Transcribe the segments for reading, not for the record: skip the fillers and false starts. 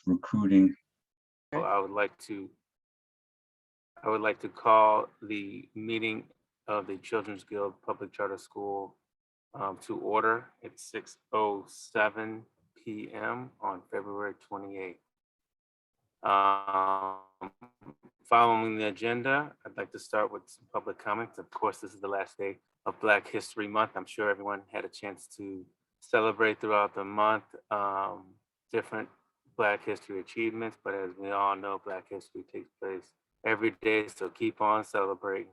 recruiting. Well, I would like to call the meeting of the Children's Guild Public Charter School to order at 6:07 p.m. on February 28th. Following the agenda, I'd like to start with some public comments. Of course, this is the last day of Black History Month. I'm sure everyone had a chance to celebrate throughout the month different Black history achievements, but as we all know, Black history takes place every day, so keep on celebrating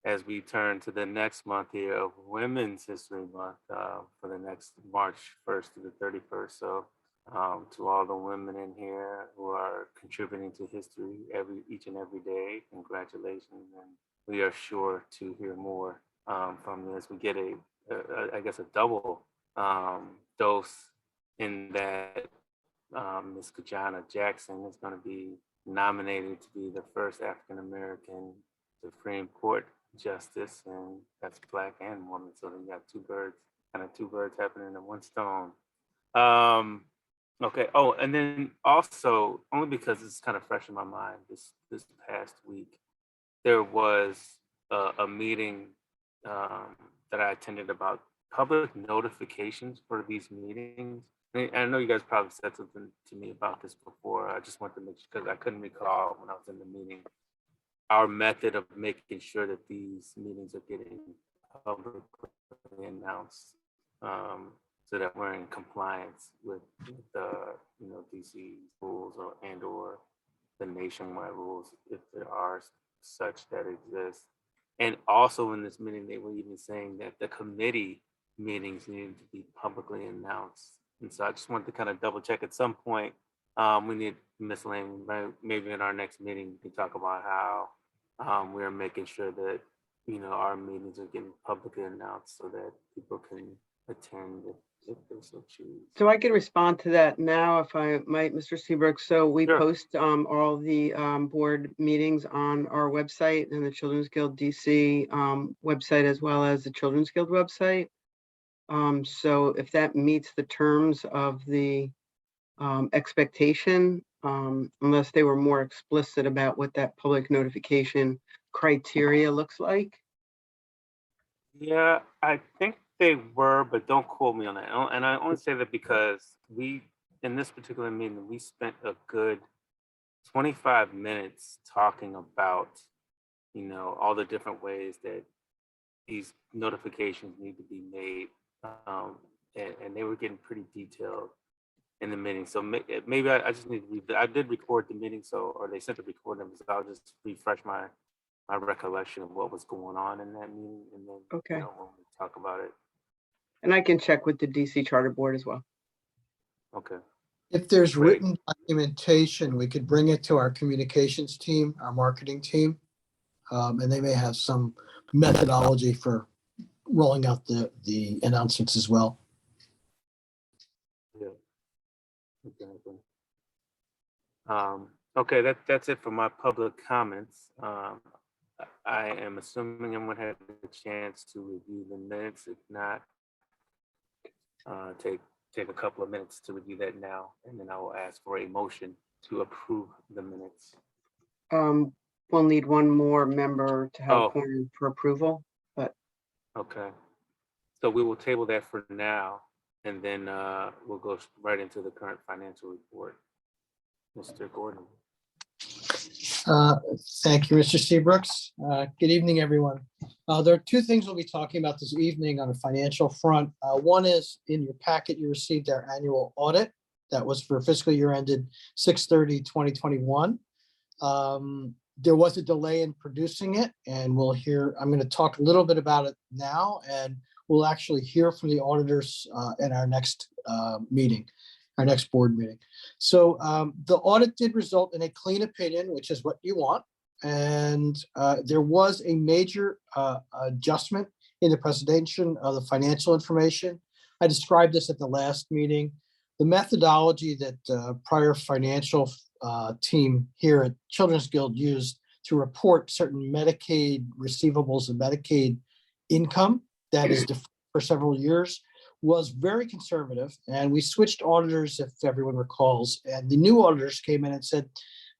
as we turn to the next month here of Women's History Month for the next March 1st to the 31st. So to all the women in here who are contributing to history each and every day, congratulations. And we are sure to hear more from this. We get I guess a double dose in that Ms. Kajana Jackson is going to be nominated to be the first African-American Supreme Court Justice, and that's Black and woman. So you got two birds happening in one stone. Okay. Oh, and then also, only because it's kind of fresh in my mind, this past week, there was a meeting that I attended about public notifications for these meetings. And I know you guys probably said something to me about this before. I just want to make sure, because I couldn't recall when I was in the meeting, our method of making sure that these meetings are getting publicly announced, so that we're in compliance with the DC rules or the nationwide rules, if there are such that exist. And also in this meeting, they were even saying that the committee meetings needed to be publicly announced. And so I just wanted to kind of double check at some point. We need Ms. Lane, maybe in our next meeting, we can talk about how we're making sure that our meetings are getting publicly announced so that people can attend if they so choose. So I can respond to that now, if I might, Mr. Seabrook. So we Sure. post all the board meetings on our website and the Children's Guild DC website, as well as the Children's Guild website. So if that meets the terms of the expectation, unless they were more explicit about what that public notification criteria looks like. Yeah, I think they were, but don't quote me on that. And I only say that because in this particular meeting, we spent a good 25 minutes talking about, all the different ways that these notifications need to be made. And they were getting pretty detailed in the meeting. So maybe I just need to I did record the meeting, or they sent the recording, so I'll just refresh my recollection of what was going on in that meeting, and then Okay. when we talk about it. And I can check with the DC Charter Board as well. Okay. If there's Great. written documentation, we could bring it to our communications team, our marketing team, and they may have some methodology for rolling out the announcements as well. Yeah. Exactly. Okay, that's it for my public comments. I am assuming everyone had a chance to review the minutes. If not, take a couple of minutes to review that now, and then I will ask for a motion to approve the minutes. We'll need one more member to have Oh. a quorum for approval, but Okay. So we will table that for now, and then we'll go right into the current financial report. Mr. Gordon. Thank you, Mr. Seabrooks. Good evening, everyone. There are two things we'll be talking about this evening on the financial front. One is in your packet, you received our annual audit. That was for fiscal year ended 6/30/2021. There was a delay in producing it, and I'm going to talk a little bit about it now, and we'll actually hear from the auditors in our next meeting. Our next board meeting. So the audit did result in a clean opinion, which is what you want. And there was a major adjustment in the presentation of the financial information. I described this at the last meeting. The methodology that prior financial team here at Children's Guild used to report certain Medicaid receivables and Medicaid income that is deferred for several years was very conservative, and we switched auditors, if everyone recalls, and the new auditors came in and said,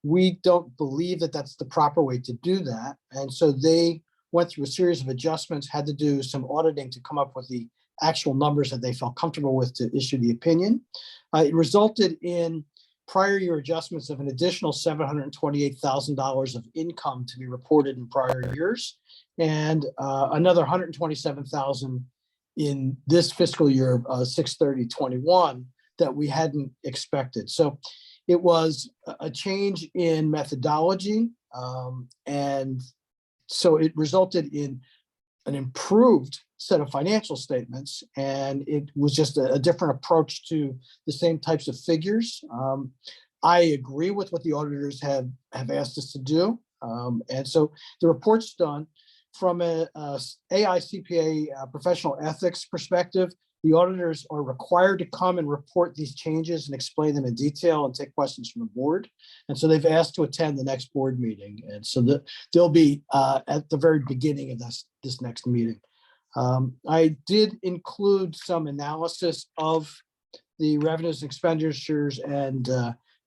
we don't believe that that's the proper way to do that. And so they went through a series of adjustments, had to do some auditing to come up with the actual numbers that they felt comfortable with to issue the opinion. It resulted in prior year adjustments of an additional $728,000 of income to be reported in prior years, and another $127,000 in this fiscal year, 6/30/21, that we hadn't expected. So it was a change in methodology, and so it resulted in an improved set of financial statements, and it was just a different approach to the same types of figures. I agree with what the auditors have asked us to do, and so the report's done. From a AICPA professional ethics perspective, the auditors are required to come and report these changes and explain them in detail and take questions from the board. And so they've asked to attend the next board meeting. And so they'll be at the very beginning of this next meeting. I did include some analysis of the revenues and expenditures and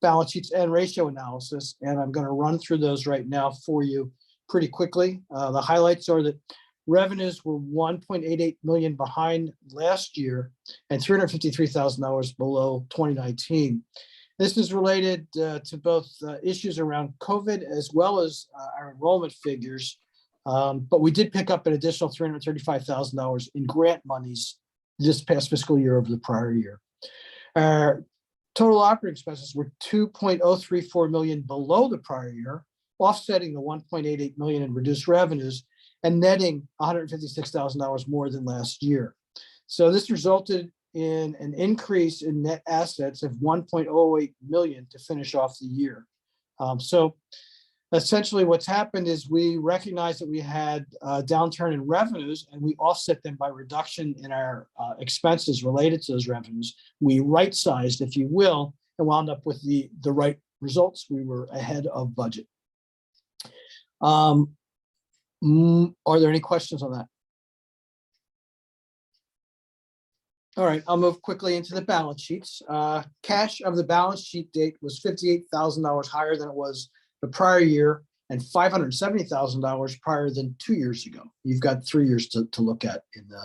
balance sheets and ratio analysis, and I'm going to run through those right now for you pretty quickly. The highlights are that revenues were $1.88 million behind last year and $353,000 below 2019. This is related to both issues around COVID as well as our enrollment figures. But we did pick up an additional $335,000 in grant monies this past fiscal year over the prior year. Our total operating expenses were $2.034 million below the prior year, offsetting the $1.88 million in reduced revenues and netting $156,000 more than last year. So this resulted in an increase in net assets of $1.08 million to finish off the year. So essentially what's happened is we recognize that we had a downturn in revenues, and we offset them by reduction in our expenses related to those revenues. We right-sized, if you will, and wound up with the right results. We were ahead of budget. Are there any questions on that? All right, I'll move quickly into the balance sheets. Cash of the balance sheet date was $58,000 higher than it was the prior year and $570,000 prior than 2 years ago. You've got 3 years to look at in the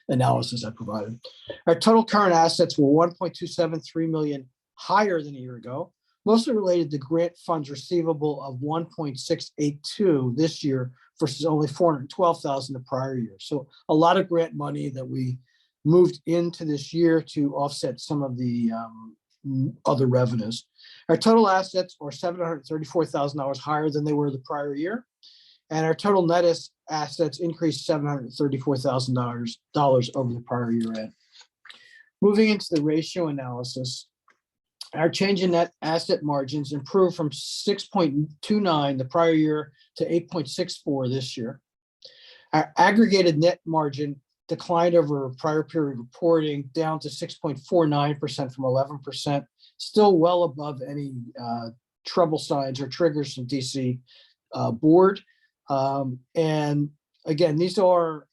analysis I provided. Our total current assets were $1.273 million higher than a year ago, mostly related to grant funds receivable of $1.682 this year versus only $412,000 the prior year. So a lot of grant money that we moved into this year to offset some of the other revenues. Our total assets are $734,000 higher than they were the prior year, and our total net assets increased $734,000 over the prior year end. Moving into the ratio analysis, our change in net asset margins improved from 6.29 the prior year to 8.64 this year. Our aggregated net margin declined over prior period reporting down to 6.49% from 11%, still well above any trouble signs or triggers from DC board. And again, these are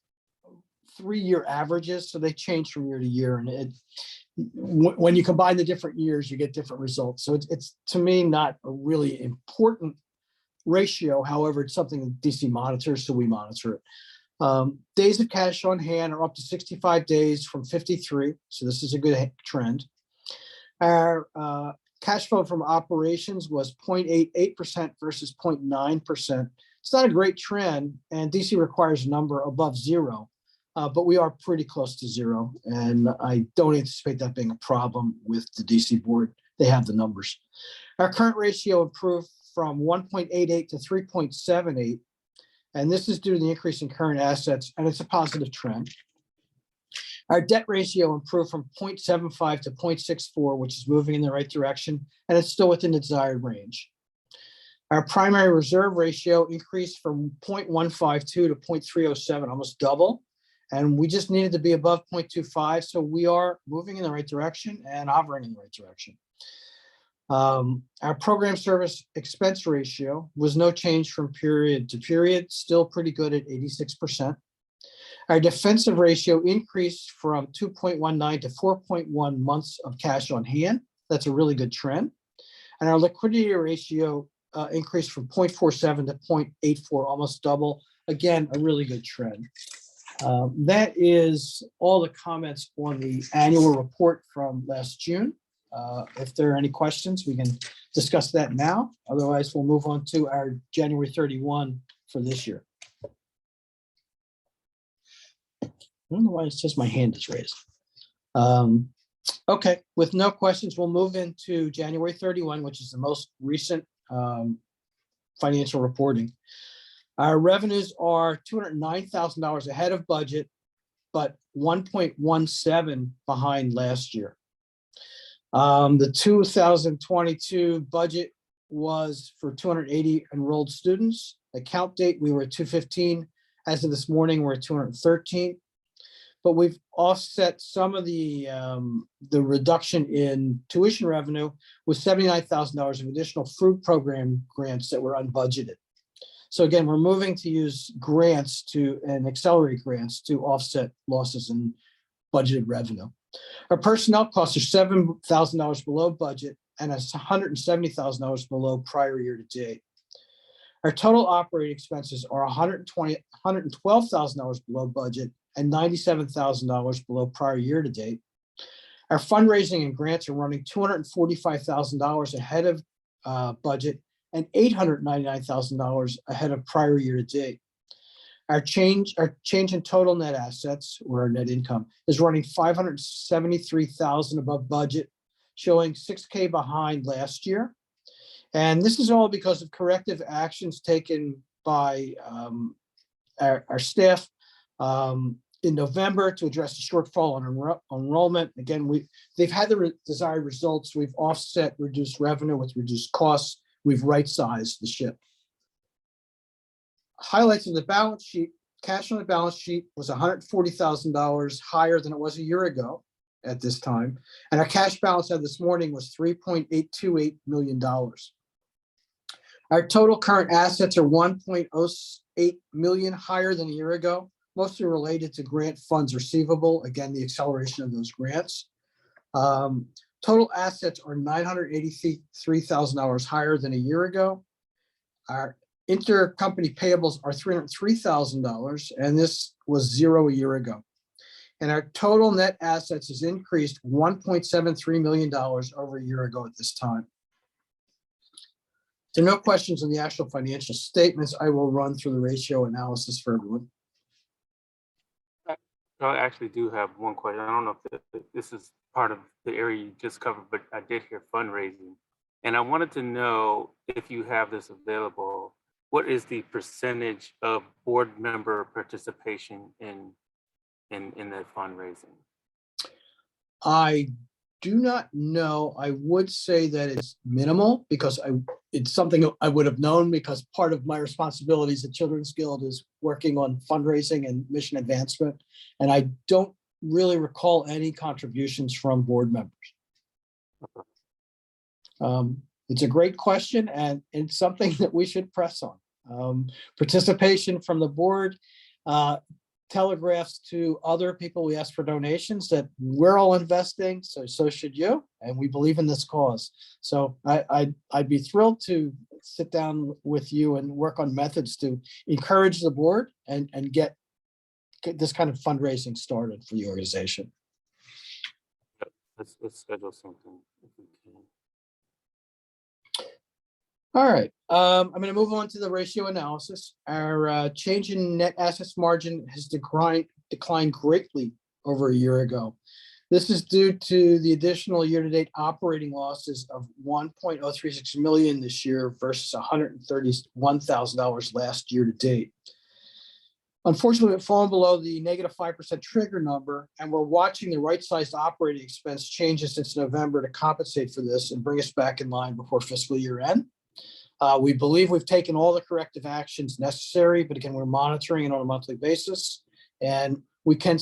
3-year averages, so they change from year to year. And when you combine the different years, you get different results. So it's to me not a really important ratio. However, it's something that DC monitors, so we monitor it. Days of cash on hand are up to 65 days from 53. So this is a good trend. Our cash flow from operations was 0.88% versus 0.9%. It's not a great trend, and DC requires a number above 0, but we are pretty close to 0. And I don't anticipate that being a problem with the DC board. They have the numbers. Our current ratio improved from 1.88 to 3.78. And this is due to the increase in current assets, and it's a positive trend. Our debt ratio improved from 0.75 to 0.64, which is moving in the right direction, and it's still within the desired range. Our primary reserve ratio increased from 0.152 to 0.307, almost double, and we just needed to be above 0.25, so we are moving in the right direction and hovering in the right direction. Our program service expense ratio was no change from period to period, still pretty good at 86%. Our defensive ratio increased from 2.19 to 4.1 months of cash on hand. That's a really good trend. And our liquidity ratio increased from 0.47 to 0.84, almost double. Again, a really good trend. That is all the comments on the annual report from last June. If there are any questions, we can discuss that now. Otherwise, we'll move on to our January 31 for this year. I don't know why it says my hand is raised. Okay, with no questions, we'll move into January 31, which is the most recent financial reporting. Our revenues are $209,000 ahead of budget, but 1.17 behind last year. The 2022 budget was for 280 enrolled students. The count date, we were at 215. As of this morning, we're at 213. But we've offset some of the reduction in tuition revenue with $79,000 of additional food program grants that were unbudgeted. So again, we're moving to use grants and accelerate grants to offset losses in budgeted revenue. Our personnel costs are $7,000 below budget and it's $170,000 below prior year to date. Our total operating expenses are $112,000 below budget and $97,000 below prior year to date. Our fundraising and grants are running $245,000 ahead of budget and $899,000 ahead of prior year to date. Our change in total net assets, or our net income, is running $573,000 above budget, showing $6K behind last year. And this is all because of corrective actions taken by our staff in November to address the shortfall on enrollment. Again, they've had the desired results. We've offset reduced revenue with reduced costs. We've right-sized the ship. Highlights of the balance sheet: cash on the balance sheet was $140,000 higher than it was a year ago at this time. And our cash balance at this morning was $3.828 million. Our total current assets are $1.08 million higher than a year ago, mostly related to grant funds receivable. Again, the acceleration of those grants. Total assets are $983,000 higher than a year ago. Our intercompany payables are $303,000, and this was $0 a year ago. And our total net assets has increased $1.73 million over a year ago at this time. There are no questions on the actual financial statements. I will run through the ratio analysis for everyone. I actually do have one question. I don't know if this is part of the area you just covered, but I did hear fundraising. And I wanted to know, if you have this available, what is the percentage of board member participation in that fundraising? I do not know. I would say that it's minimal because it's something I would have known, because part of my responsibilities at Children's Guild is working on fundraising and mission advancement. And I don't really recall any contributions from board members. It's a great question, and it's something that we should press on. Participation from the board telegraphs to other people we ask for donations that we're all investing, so should you, and we believe in this cause. So I'd be thrilled to sit down with you and work on methods to encourage the board and get this kind of fundraising started for the organization. Let's schedule something if we can. All right, I'm going to move on to the ratio analysis. Our change in net assets margin has declined greatly over a year ago. This is due to the additional year-to-date operating losses of $1.036 million this year versus $131,000 last year to date. Unfortunately, we've fallen below the -5% trigger number, and we're watching the right-sized operating expense changes since November to compensate for this and bring us back in line before fiscal year end. We believe we've taken all the corrective actions necessary, but again, we're monitoring it on a monthly basis, and we can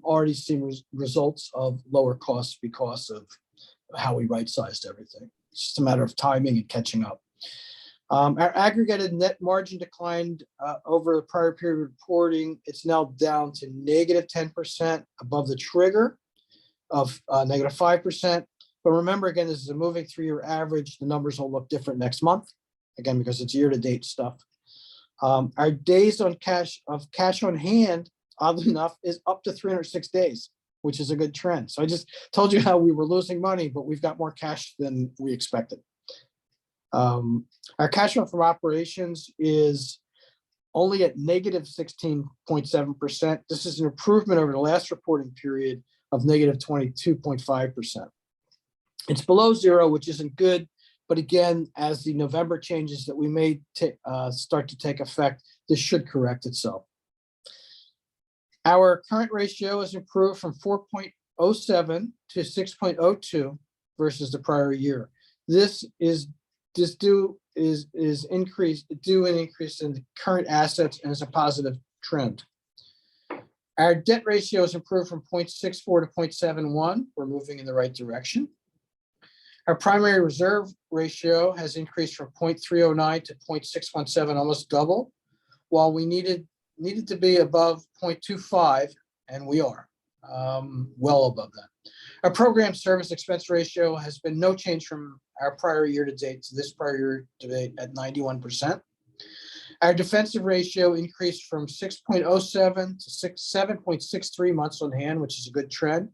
already see results of lower costs because of how we right-sized everything. It's just a matter of timing and catching up. Our aggregated net margin declined over the prior period reporting. It's now down to negative 10% above the trigger of negative 5%. But remember, again, this is a moving 3-year average. The numbers will look different next month, again, because it's year-to-date stuff. Our days on cash on hand, oddly enough, is up to 306 days, which is a good trend. So I just told you how we were losing money, but we've got more cash than we expected. Our cash flow from operations is only at negative 16.7%. This is an improvement over the last reporting period of negative 22.5%. It's below zero, which isn't good. But again, as the November changes that we made start to take effect, this should correct itself. Our current ratio has improved from 4.07 to 6.02 versus the prior year. This is due an increase in the current assets and is a positive trend. Our debt ratio has improved from 0.64 to 0.71. We're moving in the right direction. Our primary reserve ratio has increased from 0.309 to 0.617, almost double, while we needed to be above 0.25, and we are well above that. Our program service expense ratio has been no change from our prior year to date to this prior year to date at 91%. Our defensive ratio increased from 6.07 to 7.63 months on hand, which is a good trend.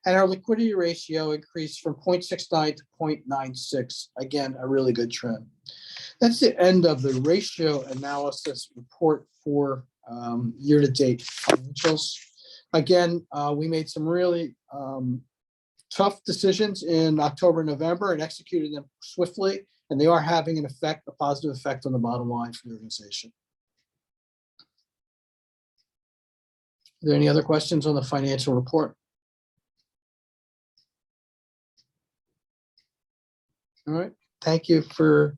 And our liquidity ratio increased from 0.69 to 0.96. Again, a really good trend. That's the end of the ratio analysis report for year-to-date financials. Again, we made some really tough decisions in October and November and executed them swiftly, and they are having an effect, a positive effect on the bottom line for the organization. Are there any other questions on the financial report? All right, thank you for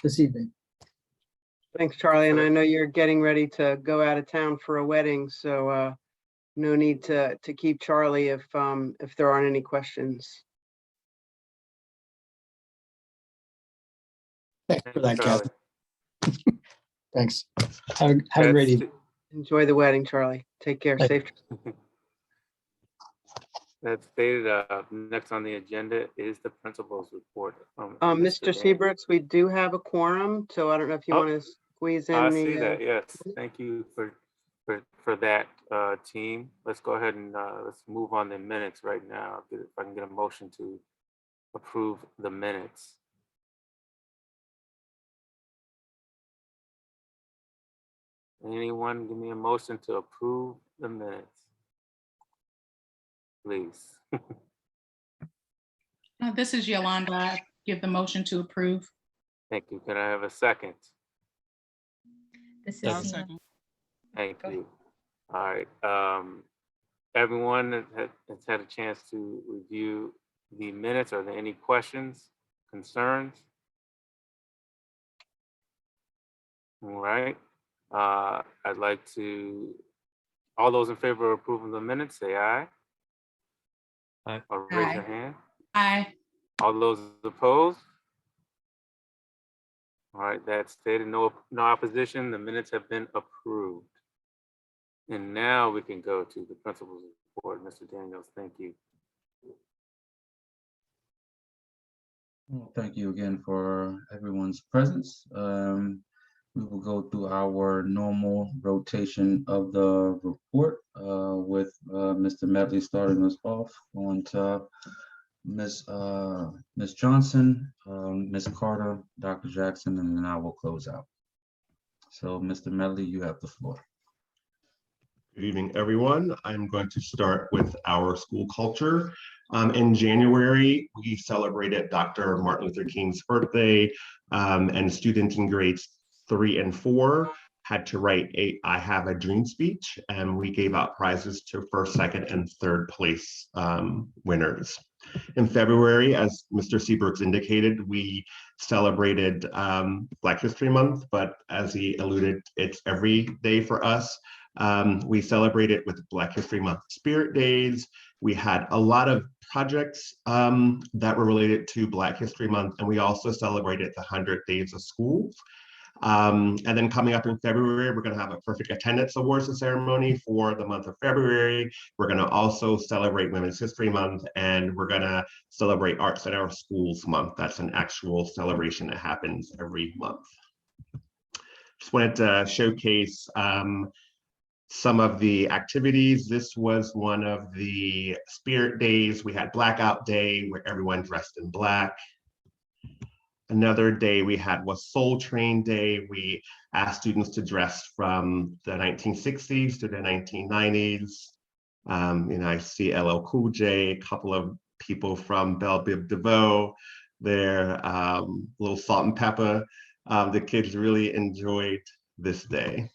this evening. Thanks, Charlie. And I know you're getting ready to go out of town for a wedding, so no need to keep Charlie if there aren't any questions. Thanks for that, Charlie. Kathy. Thanks. Have a great evening. Enjoy the wedding, Charlie. Take care. Safe. That's stated. Next on the agenda is the principal's report. Mr. Seabrooks, we do have a quorum, so I don't know if you want to squeeze in I the. see that. Yes, thank you for that, team. Let's go ahead and let's move on the minutes right now. If I can get a motion to approve the minutes. Anyone give me a motion to approve the minutes, please? This is Yolanda. I give the motion to approve. Thank you. Can I have a second? This is Second. Thank you. All right. Everyone has had a chance to review the minutes. Are there any questions, concerns? All right. I'd like to, all those in favor of approving the minutes, say aye. Aye. Or raise Aye. your hand. Aye. All those opposed? All right, that's stated. No opposition. The minutes have been approved. And now we can go to the principal's report. Mr. Daniels, thank you. Well, thank you again for everyone's presence. We will go through our normal rotation of the report with Mr. Medley starting us off, on to Ms. Johnson, Ms. Carter, Dr. Jackson, and then I will close out. So Mr. Medley, you have the floor. Good evening, everyone. I'm going to start with our school culture. In January, we celebrated Dr. Martin Luther King's birthday, and students in grades 3 and 4 had to write a "I Have a Dream" speech, and we gave out prizes to first, second, and third place winners. In February, as Mr. Seabrooks indicated, we celebrated Black History Month, but as he alluded, it's every day for us. We celebrated with Black History Month Spirit Days. We had a lot of projects that were related to Black History Month, and we also celebrated the 100 Days of School. And then coming up in February, we're going to have a Perfect Attendance Awards ceremony for the month of February. We're going to also celebrate Women's History Month, and we're going to celebrate Arts in Our Schools Month. That's an actual celebration that happens every month. Just wanted to showcase some of the activities. This was one of the Spirit Days. We had Blackout Day, where everyone dressed in black. Another day we had was Soul Train Day. We asked students to dress from the 1960s to the 1990s. I see LL Cool J, a couple of people from Belle Biv DeVoe, their little Salt and Pepper. The kids really enjoyed this day.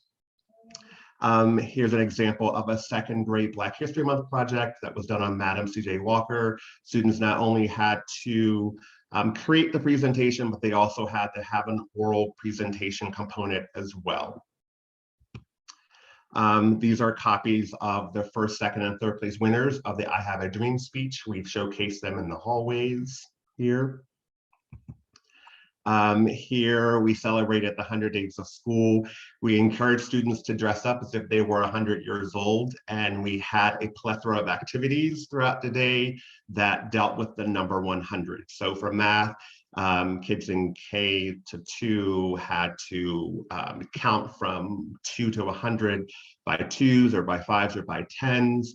Here's an example of a second grade Black History Month project that was done on Madam C.J. Walker. Students not only had to create the presentation, but they also had to have an oral presentation component as well. These are copies of the first, second, and third place winners of the I Have a Dream speech. We've showcased them in the hallways here. Here we celebrated the 100 Days of School. We encouraged students to dress up as if they were 100 years old, and we had a plethora of activities throughout the day that dealt with the number 100. So for math, kids in K-2 had to count from 2 to 100 by 2s or by 5s or by 10s.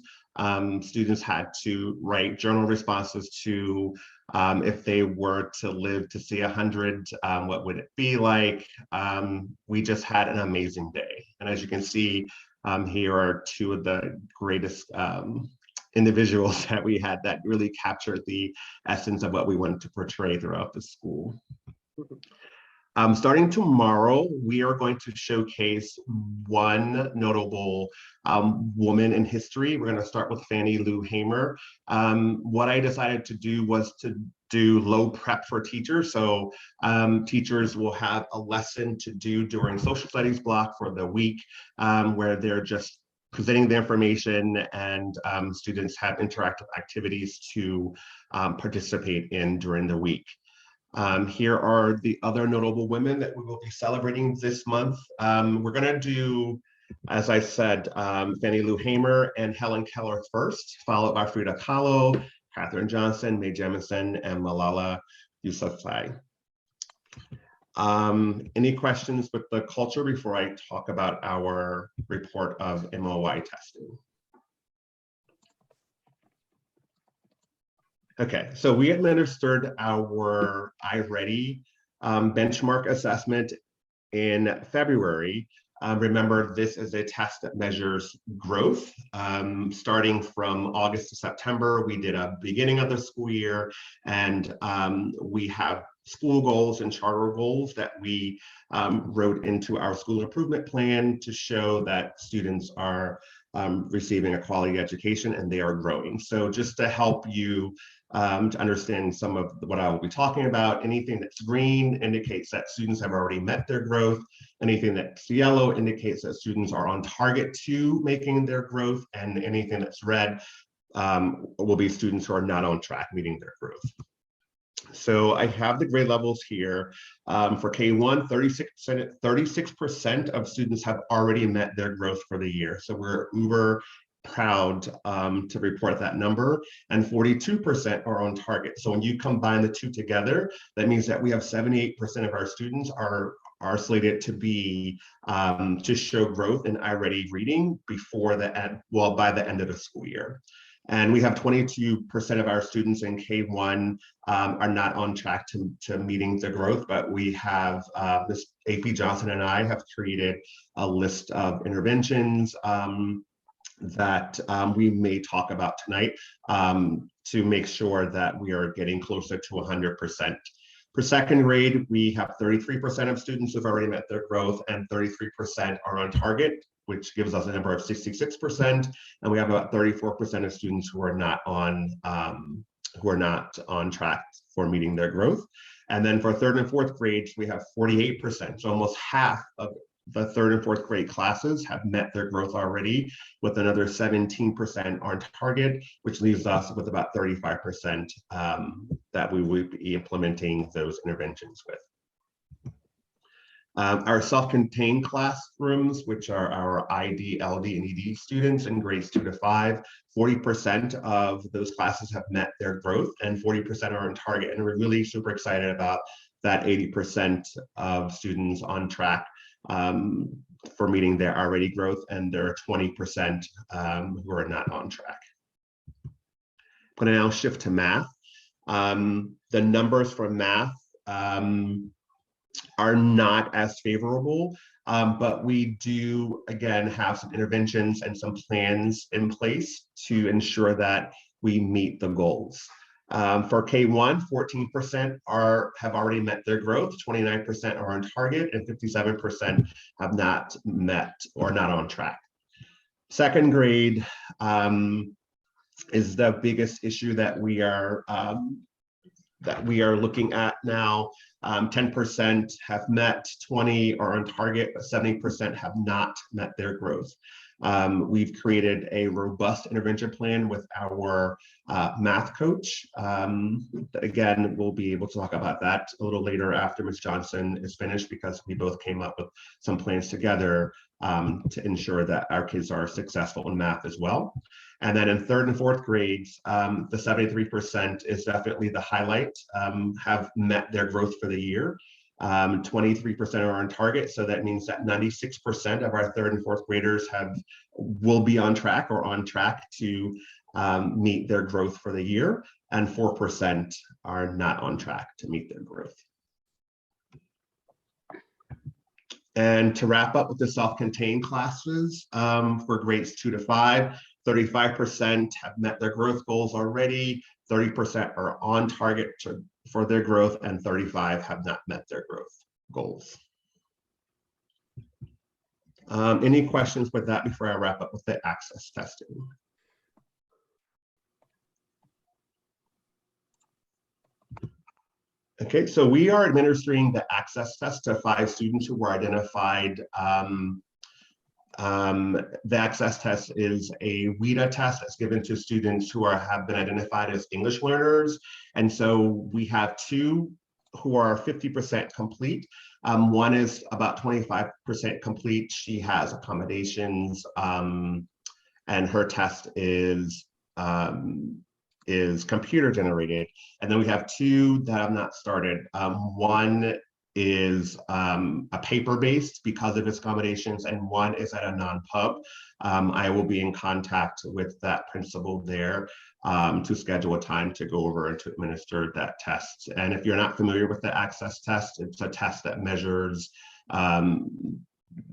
Students had to write journal responses to if they were to live to see 100, what would it be like? We just had an amazing day. And as you can see, here are two of the greatest individuals that we had that really captured the essence of what we wanted to portray throughout the school. Starting tomorrow, we are going to showcase one notable woman in history. We're going to start with Fannie Lou Hamer. What I decided to do was to do low prep for teachers. So teachers will have a lesson to do during social studies block for the week, where they're just presenting the information, and students have interactive activities to participate in during the week. Here are the other notable women that we will be celebrating this month. We're gonna do, as I said, Fannie Lou Hamer and Helen Keller first, followed by Frida Kahlo, Katherine Johnson, Mae Jemison, and Malala Yousafzai. Any questions with the culture before I talk about our report of MOI testing? Okay, so we administered our iReady benchmark assessment in February. Remember, this is a test that measures growth. Starting from August to September, we did a beginning of the school year, and we have school goals and charter goals that we wrote into our school improvement plan to show that students are receiving a quality education and they are growing. So just to help you to understand some of what I will be talking about, anything that's green indicates that students have already met their growth. Anything that's yellow indicates that students are on target to making their growth, and anything that's red will be students who are not on track meeting their growth. So I have the grade levels here. For K1, 36% of students have already met their growth for the year. So we're uber proud to report that number, and 42% are on target. So when you combine the two together, that means that we have 78% of our students are slated to be to show growth in iReady reading before the end, well, by the end of the school year. And we have 22% of our students in K1 are not on track to meeting the growth, but we have this AP Johnson and I have created a list of interventions that we may talk about tonight to make sure that we are getting closer to 100%. For second grade, we have 33% of students who've already met their growth, and 33% are on target, which gives us a number of 66%. And we have about 34% of students who are not on track for meeting their growth. And then for third and fourth grades, we have 48%, so almost half of the third and fourth grade classes have met their growth already, with another 17% on target, which leaves us with about 35% that we would be implementing those interventions with. Our self-contained classrooms, which are our ID, LD, and ED students in grades 2 to 5, 40% of those classes have met their growth and 40% are on target. And we're really super excited about that 80% of students on track for meeting their already growth, and there are 20% who are not on track. I'm going to now shift to math. The numbers for math are not as favorable, but we do, again, have some interventions and some plans in place to ensure that we meet the goals. For K1, 14% have already met their growth, 29% are on target, and 57% have not met or not on track. Second grade is the biggest issue that we are looking at now. 10% have met, 20 are on target, but 70% have not met their growth. We've created a robust intervention plan with our math coach. Again, we'll be able to talk about that a little later after Ms. Johnson is finished, because we both came up with some plans together to ensure that our kids are successful in math as well. And then in third and fourth grades, the 73% is definitely the highlight, have met their growth for the year. 23% are on target, so that means that 96% of our third and fourth graders will be on track or on track to meet their growth for the year, and 4% are not on track to meet their growth. And to wrap up with the self-contained classes for grades 2 to 5, 35% have met their growth goals already, 30% are on target for their growth, and 35% have not met their growth goals. Any questions with that before I wrap up with the access testing? Okay, so we are administering the access test to 5 students who were identified. The access test is a WIDA test that's given to students who have been identified as English learners. And so we have 2 who are 50% complete. One is about 25% complete. She has accommodations, and her test is computer generated. And then we have 2 that have not started. One is a paper-based because of its accommodations, and one is at a non-pub. I will be in contact with that principal there to schedule a time to go over and to administer that test. And if you're not familiar with the access test, it's a test that measures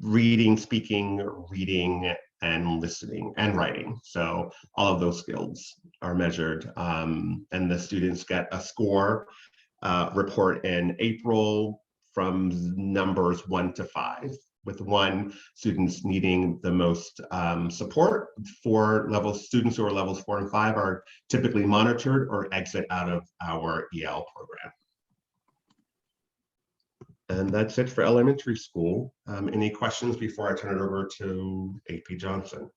reading, speaking, reading, and listening and writing. So all of those skills are measured, and the students get a score report in April from numbers 1 to 5, with 1 students needing the most support. 4 students who are levels 4 and 5 are typically monitored or exit out of our EL program. And that's it for elementary school. Any questions before I turn it over to AP Johnson?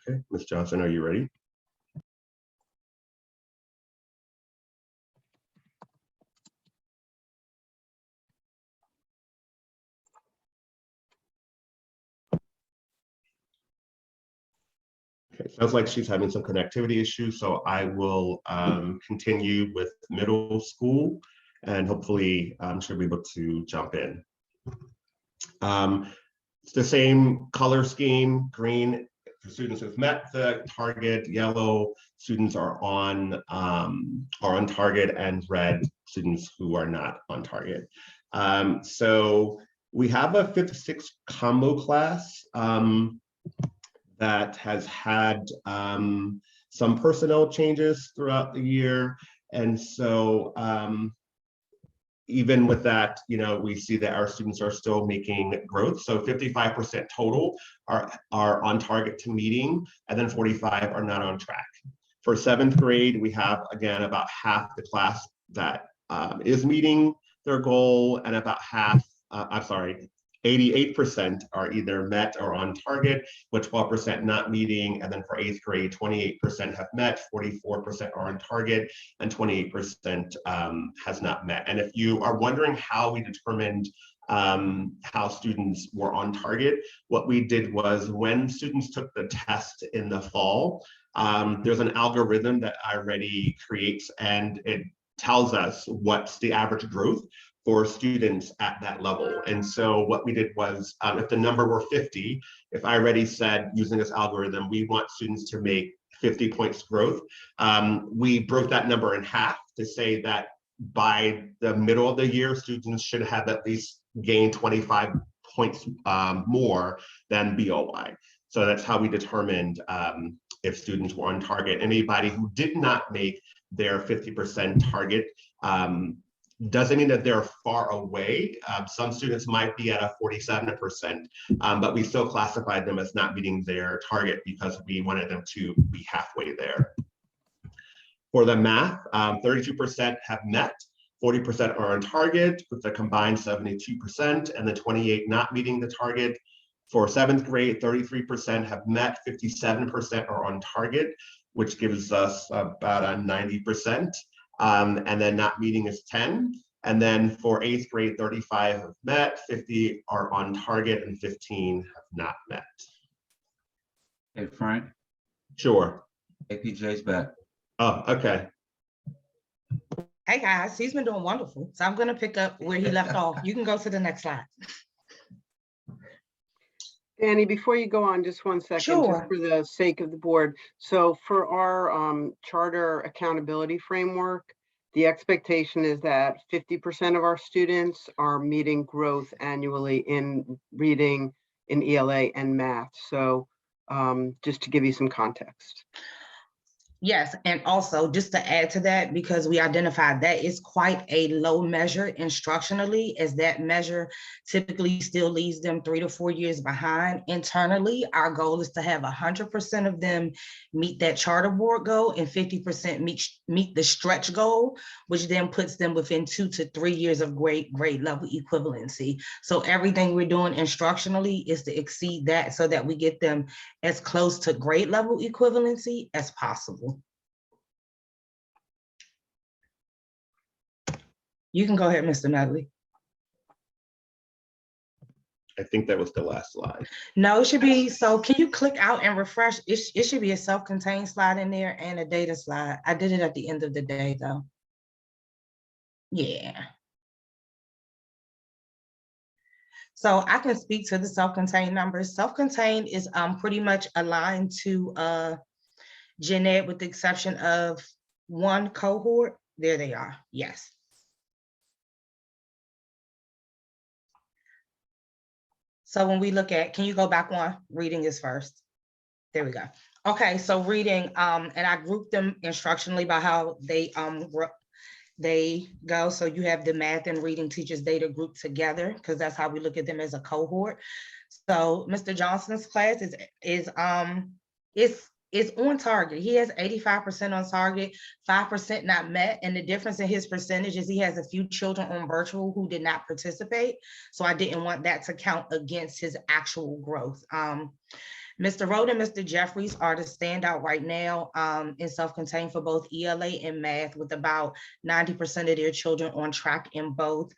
Okay, Ms. Johnson, are you ready? Okay, sounds like she's having some connectivity issues, so I will continue with middle school, and hopefully she'll be able to jump in. It's the same color scheme: green for students who've met the target, yellow students are on target, and red students who are not on target. So we have a 5th to 6th combo class that has had some personnel changes throughout the year. And so even with that, we see that our students are still making growth. So 55% total are on target to meeting, and then 45 are not on track. For 7th grade, we have, again, about half the class that is meeting their goal, and about half, 88% are either met or on target, with 12% not meeting. And then for 8th grade, 28% have met, 44% are on target, and 28% has not met. And if you are wondering how we determined how students were on target, what we did was, when students took the test in the fall, there's an algorithm that iReady creates, and it tells us what's the average growth for students at that level. And so what we did was, if the number were 50, if iReady said, using this algorithm, we want students to make 50 points growth, we broke that number in half to say that by the middle of the year, students should have at least gained 25 points more than BOY. So that's how we determined if students were on target. Anybody who did not make their 50% target doesn't mean that they're far away. Some students might be at a 47%, but we still classified them as not meeting their target because we wanted them to be halfway there. For the math, 32% have met, 40% are on target, with a combined 72%, and the 28 not meeting the target. For 7th grade, 33% have met, 57% are on target, which gives us about a 90%. And then not meeting is 10. And then for 8th grade, 35 have met, 50 are on target, and 15 have not met. Hey, Frank, Sure. APJ's back. Oh, okay. Hey guys, he's been doing wonderful. So I'm gonna pick up where he left off. You can go to the next slide. Danny, before you go on, just one second, Sure. just for the sake of the board. So for our charter accountability framework, the expectation is that 50% of our students are meeting growth annually in reading, in ELA and math. So just to give you some context. Yes, and also just to add to that, because we identified that is quite a low measure instructionally, as that measure typically still leaves them 3 to 4 years behind. Internally, our goal is to have 100% of them meet that charter board goal and 50% meet the stretch goal, which then puts them within 2 to 3 years of grade level equivalency. So everything we're doing instructionally is to exceed that so that we get them as close to grade level equivalency as possible. You can go ahead, Mr. Medley. I think that was the last slide. No, it should be, so can you click out and refresh? It should be a self-contained slide in there and a data slide. I did it at the end of the day though. Yeah. So I can speak to the self-contained numbers. Self-contained is pretty much aligned to gen ed, with the exception of one cohort. There they are, yes. So when we look at, can you go back one? Reading is first. There we go. Okay, so reading, and I grouped them instructionally by how they go. So you have the math and reading teachers data grouped together, because that's how we look at them as a cohort. So Mr. Johnson's class is on target. He has 85% on target, 5% not met. And the difference in his percentage is he has a few children on virtual who did not participate. So I didn't want that to count against his actual growth. Mr. Road and Mr. Jeffries are the standout right now in self-contained for both ELA and math, with about 90% of their children on track in both.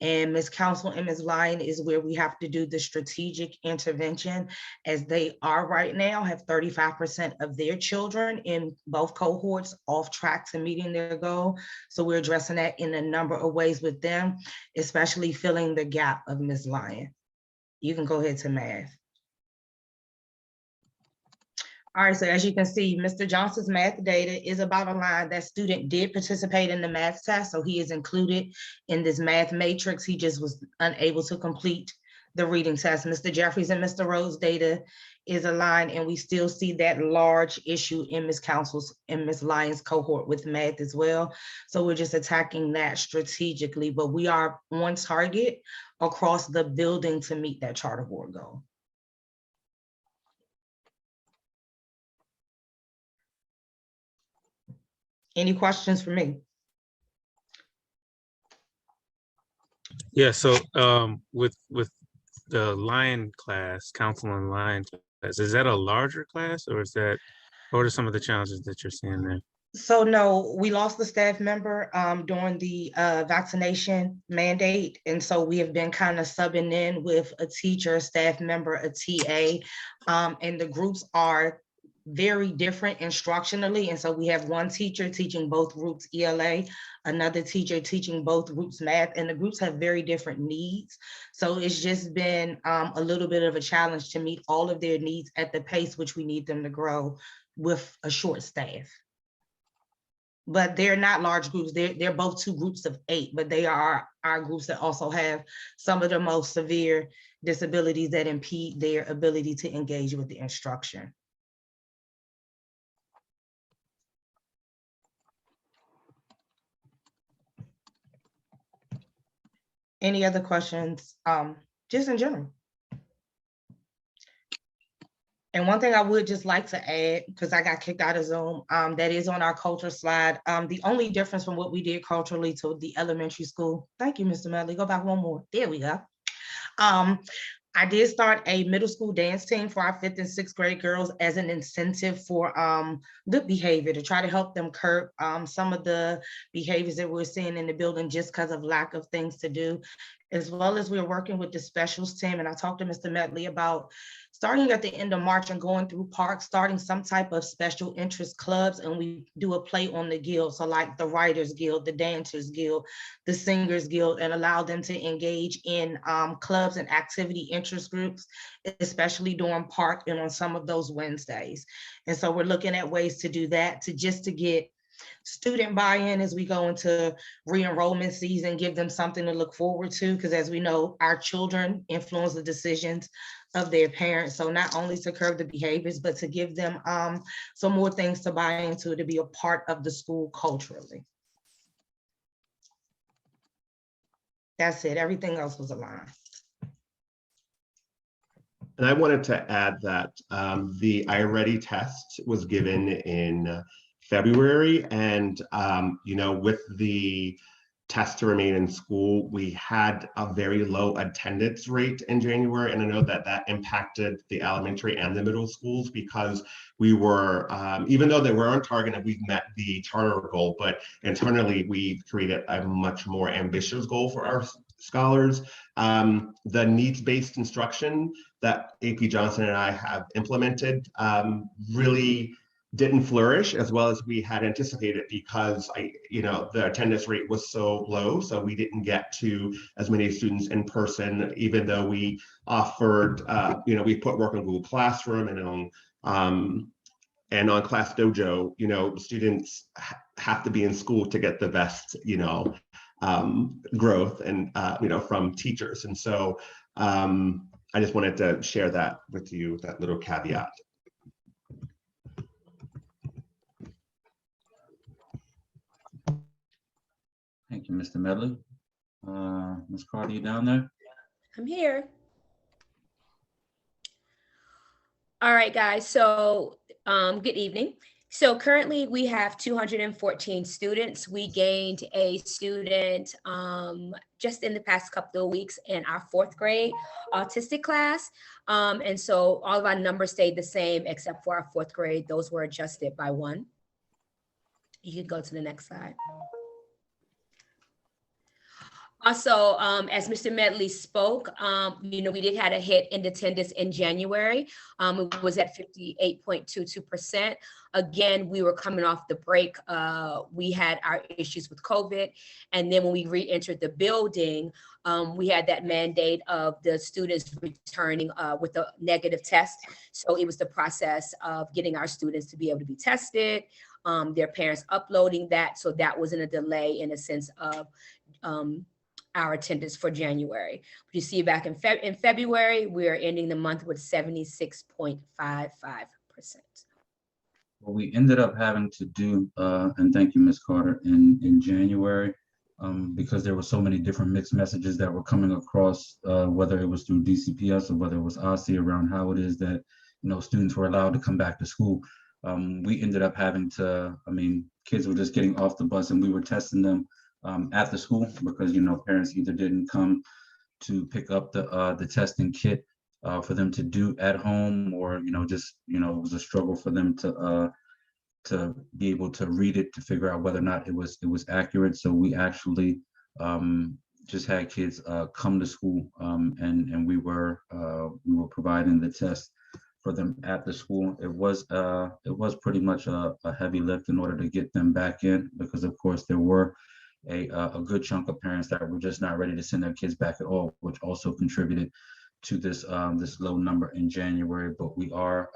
And Ms. Council and Ms. Lyon is where we have to do the strategic intervention, as they are right now, have 35% of their children in both cohorts off track to meeting their goal. So we're addressing that in a number of ways with them, especially filling the gap of Ms. Lyon. You can go ahead to math. All right, so as you can see, Mr. Johnson's math data is about a line. That student did participate in the math test, so he is included in this math matrix. He just was unable to complete the reading test. Mr. Jeffries and Mr. Rhodes' data is aligned, and we still see that large issue in Ms. Council's and Ms. Lyons' cohort with math as well. So we're just attacking that strategically, but we are on target across the building to meet that charter board goal. Any questions for me? Yeah, so with the Lion class, Council on Lion class, is that a larger class or is that, what are some of the challenges that you're seeing there? So no, we lost the staff member during the vaccination mandate. And so we have been kind of subbing in with a teacher, a staff member, a TA. And the groups are very different instructionally. And so we have one teacher teaching both groups ELA, another teacher teaching both groups math, and the groups have very different needs. So it's just been a little bit of a challenge to meet all of their needs at the pace which we need them to grow with a short staff. But they're not large groups. They're both 2 groups of 8, but they are our groups that also have some of the most severe disabilities that impede their ability to engage with the instruction. Any other questions, just in general? And one thing I would just like to add, because I got kicked out of Zoom, that is on our culture slide. The only difference from what we did culturally to the elementary school, thank you, Mr. Medley, go back one more, there we go. I did start a middle school dance team for our 5th and 6th grade girls as an incentive for good behavior, to try to help them curb some of the behaviors that we're seeing in the building just because of lack of things to do, as well as we're working with the specials team. And I talked to Mr. Medley about starting at the end of March and going through parks, starting some type of special interest clubs, and we do a play on the guild. So like the Writers Guild, the Dancers Guild, the Singers Guild, and allow them to engage in clubs and activity interest groups, especially during park and on some of those Wednesdays. And so we're looking at ways to do that, to get student buy-in as we go into re-enrollment season, give them something to look forward to, because as we know, our children influence the decisions of their parents. So not only to curb the behaviors, but to give them some more things to buy into, to be a part of the school culturally. That's it. Everything else was aligned. And I wanted to add that the iReady test was given in February, and with the test to remain in school, we had a very low attendance rate in January, and I know that that impacted the elementary and the middle schools, because we were, even though they were on target and we've met the charter goal, but internally we've created a much more ambitious goal for our scholars. The needs-based instruction that AP Johnson and I have implemented really didn't flourish as well as we had anticipated, because the attendance rate was so low. So we didn't get to as many students in person, even though we offered, we put work on Google Classroom and on Class Dojo. Students have to be in school to get the best, growth and, from teachers. And so I just wanted to share that with you, that little caveat. Thank you, Mr. Medley. Ms. Carter, you down there? I'm here. All right, guys. So good evening. So currently we have 214 students. We gained a student just in the past couple of weeks in our 4th grade autistic class. And so all of our numbers stayed the same except for our 4th grade. Those were adjusted by 1. You can go to the next slide. Also, as Mr. Medley spoke, we did have a hit in attendance in January. It was at 58.22%. Again, we were coming off the break. We had our issues with COVID. And then when we re-entered the building, we had that mandate of the students returning with a negative test. So it was the process of getting our students to be able to be tested, their parents uploading that. So that was in a delay in a sense of our attendance for January. You see back in February, we are ending the month with 76.55%. Well, we ended up having to do, and thank you, Ms. Carter, in January, because there were so many different mixed messages that were coming across, whether it was through DCPS or whether it was OSCE, around how it is that, students were allowed to come back to school. We ended up having to, kids were just getting off the bus and we were testing them at the school because, parents either didn't come to pick up the testing kit for them to do at home, or, just, it was a struggle for them to be able to read it, to figure out whether or not it was accurate. So we actually just had kids come to school, and we were providing the test for them at the school. It was pretty much a heavy lift in order to get them back in, because of course there were a good chunk of parents that were just not ready to send their kids back at all, which also contributed to this low number in January. But we are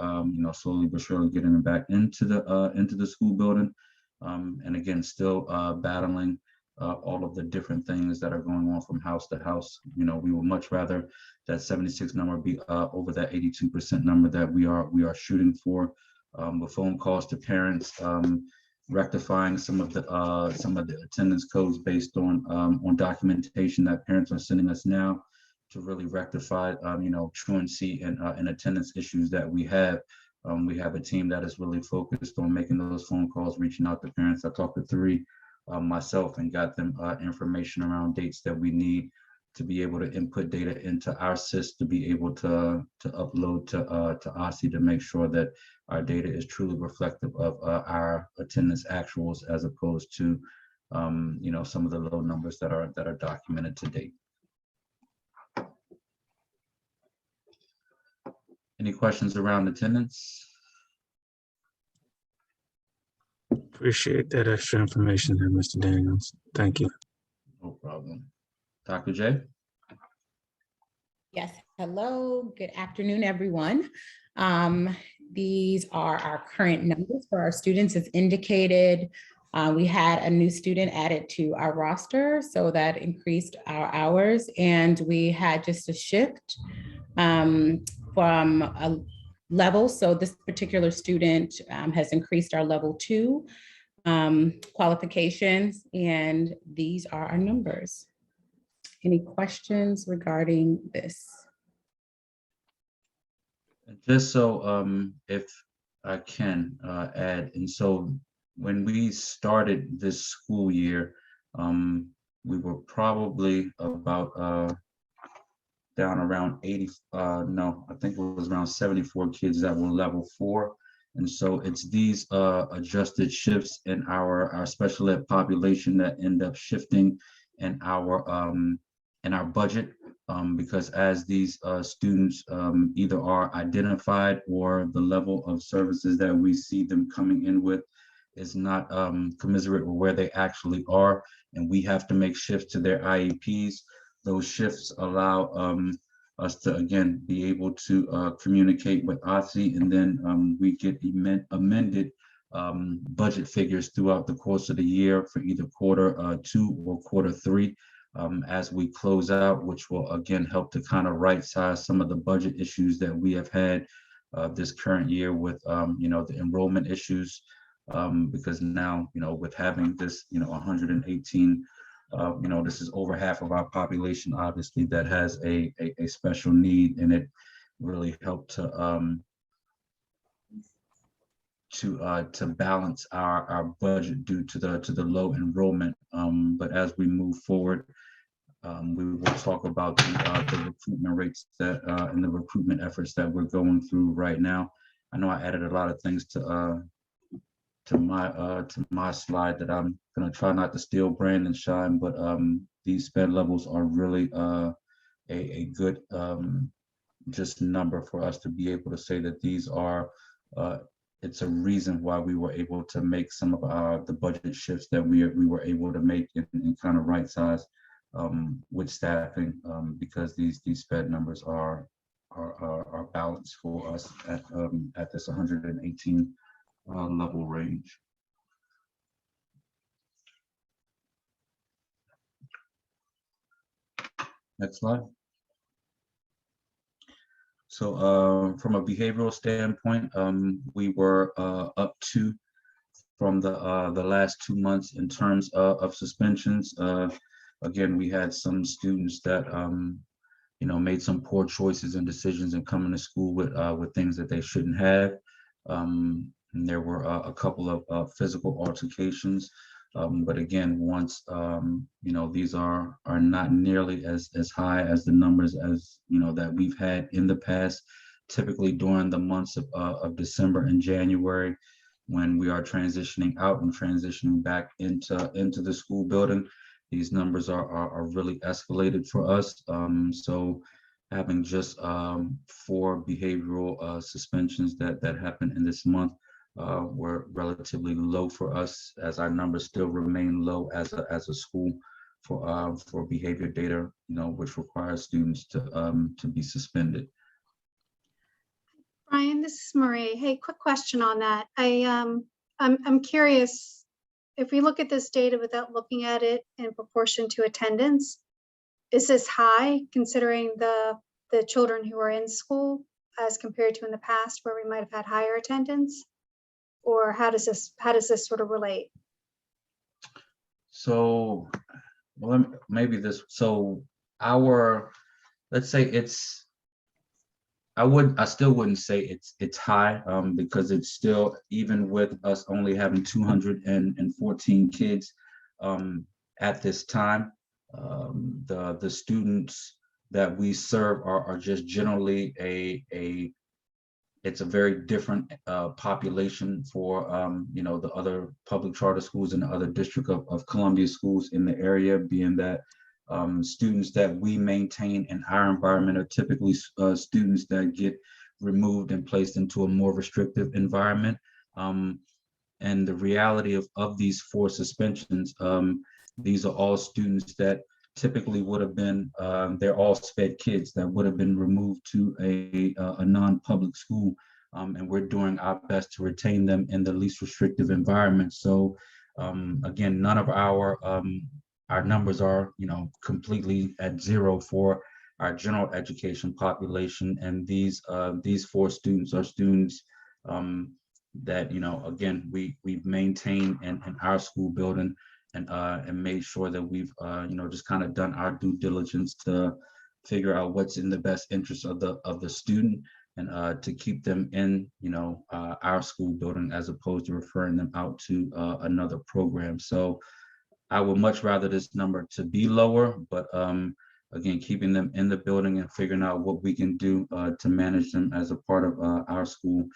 slowly but surely getting them back into the school building, and again still battling all of the different things that are going on from house to house. We would much rather that 76 number be over that 82% number that we are shooting for, with phone calls to parents, rectifying some of the attendance codes based on documentation that parents are sending us now, to really rectify truancy and attendance issues that we have. We have a team that is really focused on making those phone calls, reaching out to parents. I talked to 3 myself and got them information around dates that we need to be able to input data into our SIS, to be able to upload to OSSI, to make sure that our data is truly reflective of our attendance actuals, as opposed to some of the low numbers that are documented to date. Any questions around attendance? Appreciate that extra information there, Mr. Daniels. Thank you. No problem. Dr. J? Yes, hello, good afternoon, everyone. These are our current numbers for our students. As indicated, we had a new student added to our roster, so that increased our hours, and we had just a shift from a level. So this particular student has increased our level 2 qualifications, and these are our numbers. Any questions regarding this? Just so if I can add, and so when we started this school year, we were probably about down around 80, no, I think it was around 74 kids that were level 4. And so it's these adjusted shifts in our special ed population that end up shifting in our budget, because as these students either are identified, or the level of services that we see them coming in with is not commensurate with where they actually are, and we have to make shifts to their IEPs. Those shifts allow us to, again, be able to communicate with OSSI, and then we get amended budget figures throughout the course of the year for either quarter 2 or quarter 3 as we close out, which will again help to kind of right size some of the budget issues that we have had this current year with the enrollment issues, because now with having this 118, this is over half of our population, obviously, that has a special need, and it really helped to balance our budget due to the low enrollment. But as we move forward, we will talk about the recruitment rates that and the recruitment efforts that we're going through right now. I know I added a lot of things to my slide that I'm going to try not to steal Brandon's shine, but these spend levels are really a good just number for us to be able to say that these are it's a reason why we were able to make some of the budget shifts that we were able to make and kind of right size with staffing, because these sped numbers are balanced for us at this 118 level range. Next slide. So from a behavioral standpoint, we were up 2 from the last 2 months in terms of suspensions. Again, we had some students that made some poor choices and decisions in coming to school with things that they shouldn't have. and there were a couple of physical altercations. But again, once these are not nearly as high as the numbers as that we've had in the past. Typically during the months of December and January, when we are transitioning out and transitioning back into the school building, these numbers are really escalated for us. So having just 4 behavioral suspensions that happened in this month were relatively low for us, as our numbers still remain low as a school for behavior data, which requires students to be suspended. Brian, this is Marie. Hey, quick question on that. I'm curious, if we look at this data without looking at it in proportion to attendance, is this high considering the children who are in school as compared to in the past where we might have had higher attendance? Or how does this sort of relate? So, well, maybe this. So let's say it's. I still wouldn't say it's high, because it's still, even with us only having 214 kids at this time, the students that we serve are just generally it's a very different population for the other public charter schools and the other District of Columbia schools in the area, being that students that we maintain in our environment are typically students that get removed and placed into a more restrictive environment. And the reality of these 4 suspensions, these are all students that typically would have been, they're all SPED kids that would have been removed to a non-public school. And we're doing our best to retain them in the least restrictive environment. So again, none of our numbers are, completely at 0 for our general education population. And these 4 students are students that, again, we've maintained in our school building, and made sure that we've, just kind of done our due diligence to figure out what's in the best interest of the student, and to keep them in, our school building, as opposed to referring them out to another program. So I would much rather this number to be lower, but again, keeping them in the building and figuring out what we can do to manage them as a part of our school.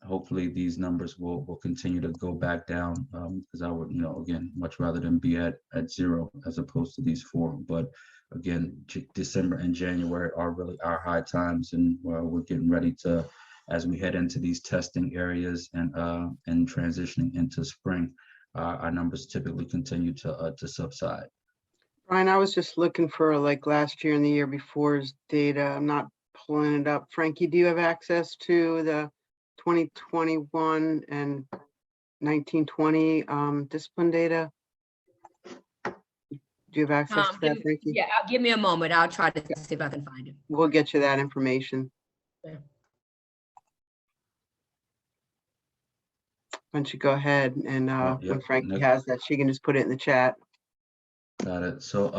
Hopefully these numbers will continue to go back down, because I would, again, much rather than be at 0 as opposed to these 4. But again, December and January are really our high times, and we're getting ready to, as we head into these testing areas and transitioning into spring, our numbers typically continue to subside. Brian, I was just looking for like last year and the year before's data. I'm not pulling it up. Frankie, do you have access to the 2021 and 1920 discipline data? Do you have access to that, Frankie? Yeah, give me a moment. I'll try to see if I can find it. We'll get you that information. Okay. Why don't you go ahead and when Frankie has that, she can just put it in the chat. Got it. So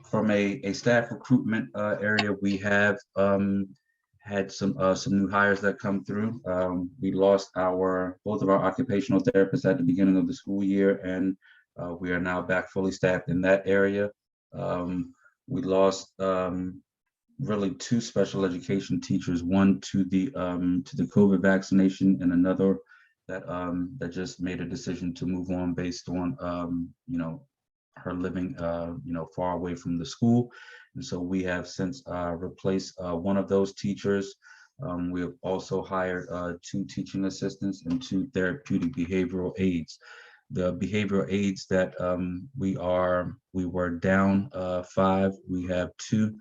from a staff recruitment area, we have had some new hires that come through. We lost both of our occupational therapists at the beginning of the school year, and we are now back fully staffed in that area. We lost really 2 special education teachers, one to the COVID vaccination, and another that just made a decision to move on based on her living far away from the school. And so we have since replaced one of those teachers. We have also hired 2 teaching assistants and 2 therapeutic behavioral aides. The behavioral aides that we were down 5. We have 2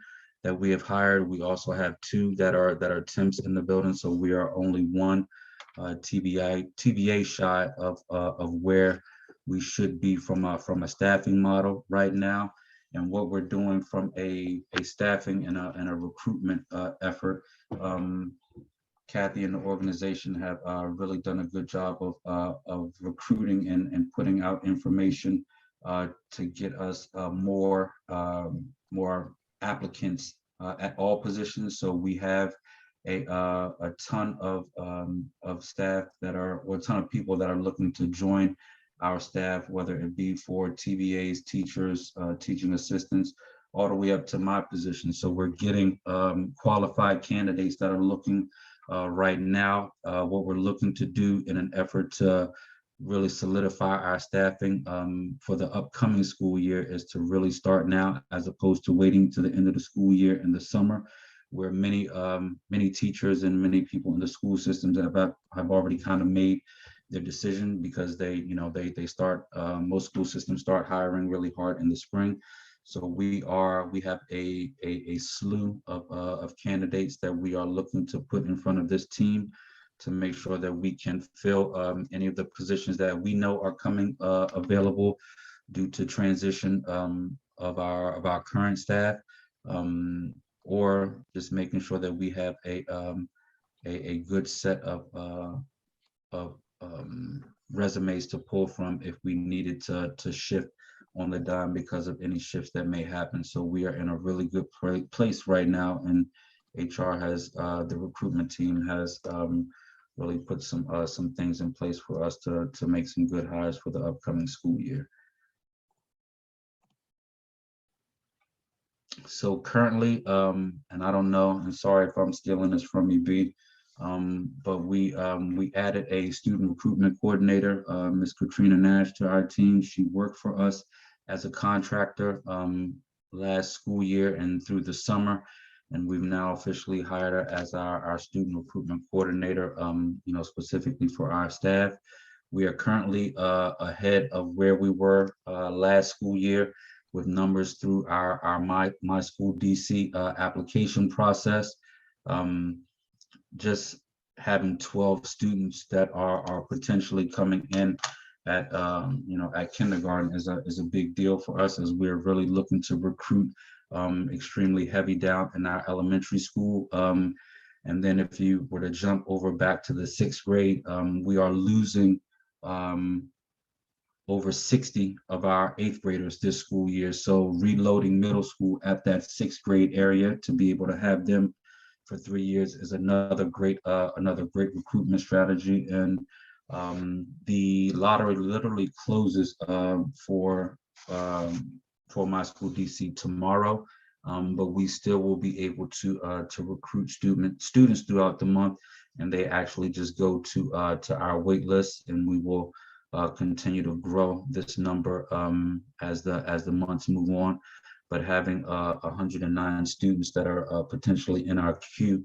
that we have hired. We also have 2 that are temps in the building. So we are only 1 TBA shy of where we should be from a staffing model right now. And what we're doing from a staffing and a recruitment effort, Kathy and the organization have really done a good job of recruiting and putting out information to get us more applicants at all positions. So we have a ton of staff that are, or a ton of people that are looking to join our staff, whether it be for TVAs, teachers, teaching assistants, all the way up to my position. So we're getting qualified candidates that are looking right now. What we're looking to do in an effort to really solidify our staffing for the upcoming school year is to really start now, as opposed to waiting to the end of the school year in the summer, where many teachers and many people in the school systems have already kind of made their decision, because they start, most school systems start hiring really hard in the spring. So we have a slew of candidates that we are looking to put in front of this team to make sure that we can fill any of the positions that we know are coming available due to transition of our current staff, or just making sure that we have a good set of resumes to pull from if we needed to shift on the dime because of any shifts that may happen. So we are in a really good place right now, and HR has, the recruitment team has really put some things in place for us to make some good hires for the upcoming school year. So currently, and I don't know, and sorry if I'm stealing this from you, B, but we added a student recruitment coordinator, Ms. Katrina Nash, to our team. She worked for us as a contractor last school year and through the summer, and we've now officially hired her as our student recruitment coordinator, specifically for our staff. We are currently ahead of where we were last school year with numbers through our My School DC application process. Just having 12 students that are potentially coming in at at kindergarten is a big deal for us, as we're really looking to recruit extremely heavy down in our elementary school. And then if you were to jump over back to the 6th grade, we are losing over 60 of our 8th graders this school year. So reloading middle school at that 6th grade area to be able to have them for 3 years is another great recruitment strategy. And the lottery literally closes for My School DC tomorrow, but we still will be able to recruit students throughout the month, and they actually just go to our wait list, and we will continue to grow this number as the months move on. But having 109 students that are potentially in our queue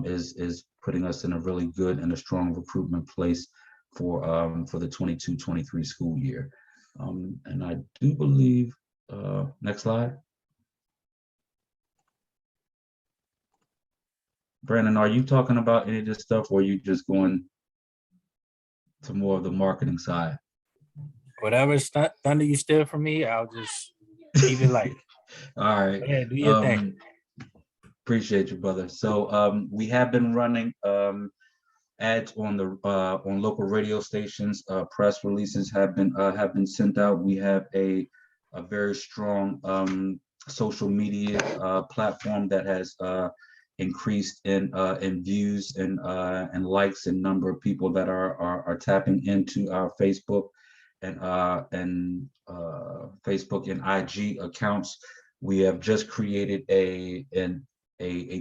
is putting us in a really good and a strong recruitment place for the 22-23 school year. And I do believe, next slide. Brandon, are you talking about any of this stuff, or are you just going to more of the marketing side? Whatever thunder you steal from me, I'll just keep it light. All right. Yeah, do your thing. Appreciate you, brother. So we have been running ads on local radio stations. Press releases have been sent out. We have a very strong social media platform that has increased in views and likes, and number of people that are tapping into our Facebook and Facebook and IG accounts. We have just created a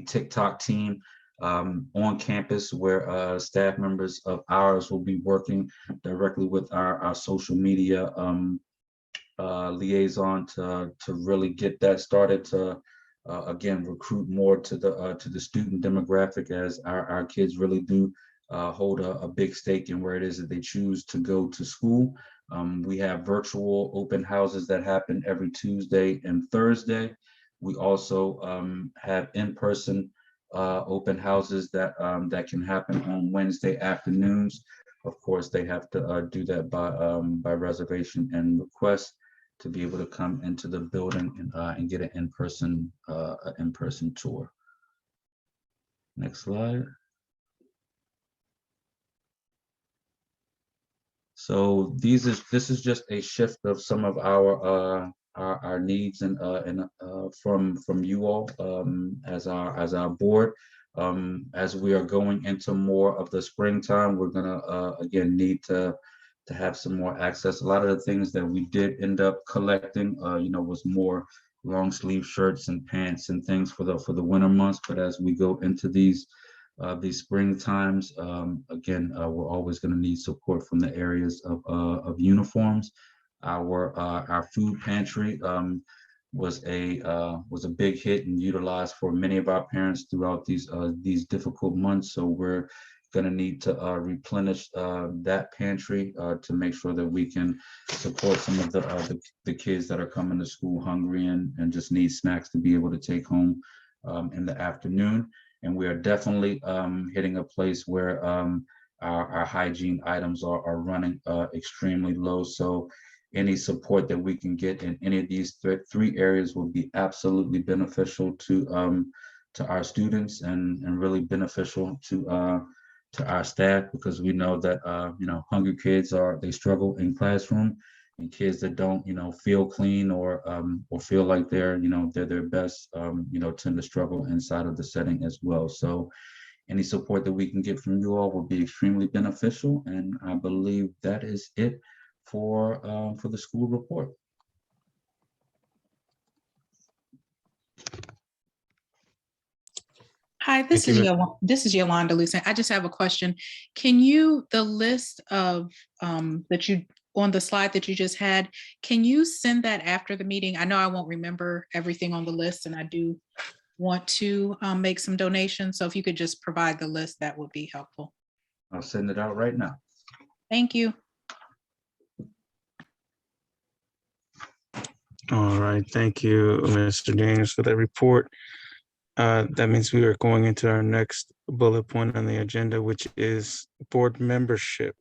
TikTok team on campus, where staff members of ours will be working directly with our social media liaison to really get that started, to again recruit more to the student demographic, as our kids really do hold a big stake in where it is that they choose to go to school. We have virtual open houses that happen every Tuesday and Thursday. We also have in-person open houses that can happen on Wednesday afternoons. Of course, they have to do that by reservation and request to be able to come into the building and get an in-person tour. Next slide. So this is just a shift of some of our needs and from you all as our board. As we are going into more of the springtime, we're gonna again need to have some more access. A lot of the things that we did end up collecting, was more long sleeve shirts and pants and things for the winter months. But as we go into these spring times, again, we're always going to need support from the areas of uniforms. Our food pantry was a big hit and utilized for many of our parents throughout these difficult months. So we're going to need to replenish that pantry to make sure that we can support some of the kids that are coming to school hungry and just need snacks to be able to take home in the afternoon. And we are definitely hitting a place where our hygiene items are running extremely low. So any support that we can get in any of these three areas will be absolutely beneficial to our students and really beneficial to our staff, because we know that hungry kids they struggle in classroom, and kids that don't feel clean or feel like they're their best tend to struggle inside of the setting as well. So any support that we can get from you all will be extremely beneficial, and I believe that is it for the school report. Hi, this is Yolanda Lucen. I just have a question. Can you, the list of that you on the slide that you just had, can you send that after the meeting? I know I won't remember everything on the list, and I do want to make some donations. So if you could just provide the list, that would be helpful. I'll send it out right now. Thank you. All right, thank you, Mr. Daniels, for that report. That means we are going into our next bullet point on the agenda, which is board membership.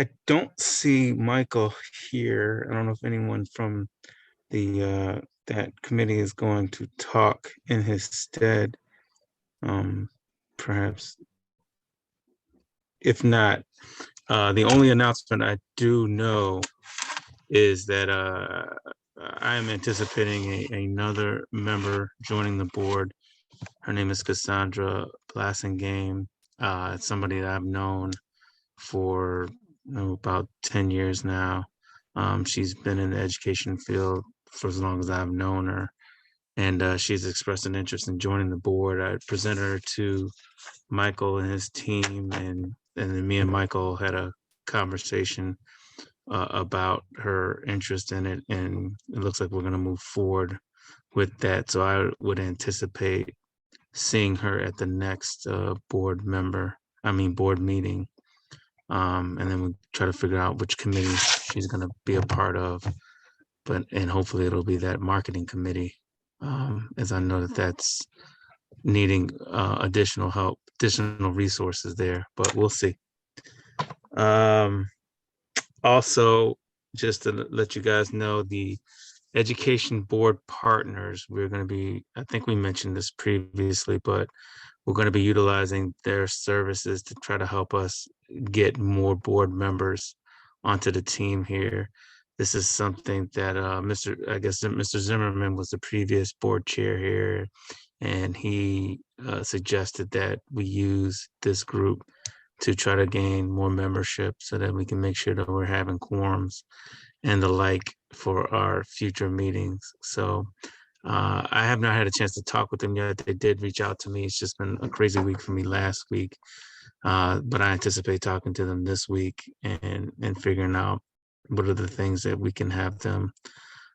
I don't see Michael here. I don't know if anyone from the that committee is going to talk in his stead. Perhaps. If not, the only announcement I do know is that I am anticipating another member joining the board. Her name is Cassandra Blassingame. It's somebody that I've known for about 10 years now. She's been in the education field for as long as I've known her, and she's expressed an interest in joining the board. I presented her to Michael and his team, and then me and Michael had a conversation about her interest in it, and it looks like we're going to move forward with that. So I would anticipate seeing her at the next board meeting, and then we try to figure out which committee she's going to be a part of. And hopefully it'll be that marketing committee, as I know that that's needing additional help, additional resources there, but we'll see. Also, just to let you guys know, the education board partners, we're going to be, I think we mentioned this previously, but we're going to be utilizing their services to try to help us get more board members onto the team here. This is something that Mr. Zimmerman was the previous board chair here, and he suggested that we use this group to try to gain more membership so that we can make sure that we're having quorums and the like for our future meetings. So I have not had a chance to talk with them yet. They did reach out to me. It's just been a crazy week for me last week. But I anticipate talking to them this week and figuring out what are the things that we can have them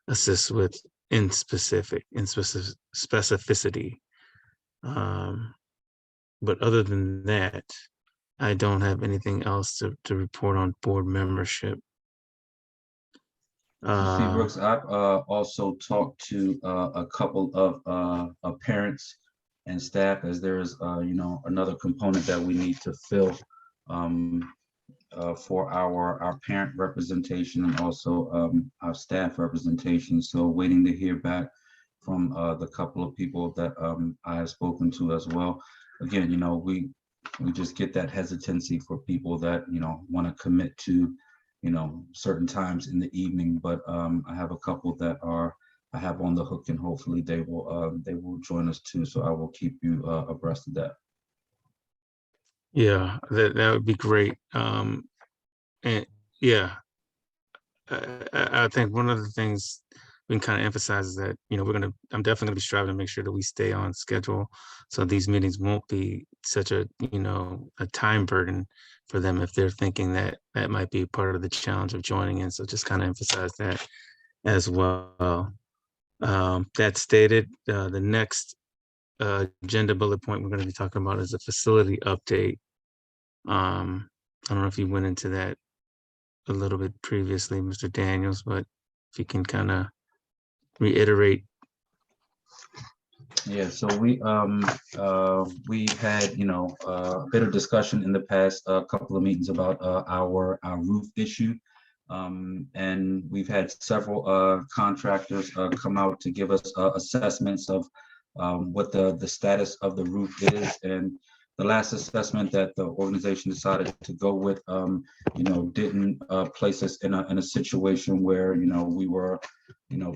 assist with in specificity. But other than that, I don't have anything else to report on board membership. Mr. Brooks, I've also talked to a couple of parents and staff, as there is another component that we need to fill for our parent representation and also our staff representation. So waiting to hear back from the couple of people that I have spoken to as well. Again, we just get that hesitancy for people that want to commit to certain times in the evening, but I have a couple that are I have on the hook, and hopefully they will join us too. So I will keep you abreast of that. Yeah, that would be great. And yeah, I think one of the things we can kind of emphasize is that, I'm definitely gonna be striving to make sure that we stay on schedule. So these meetings won't be such a, a time burden for them if they're thinking that that might be part of the challenge of joining in. So just kind of emphasize that as well. That stated, the next agenda bullet point we're gonna be talking about is a facility update. I don't know if you went into that a little bit previously, Mr. Daniels, but if you can kind of reiterate. Yeah, so we had a bit of discussion in the past couple of meetings about our roof issue, and we've had several contractors come out to give us assessments of what the status of the roof is. And the last assessment that the organization decided to go with, didn't place us in a situation where we were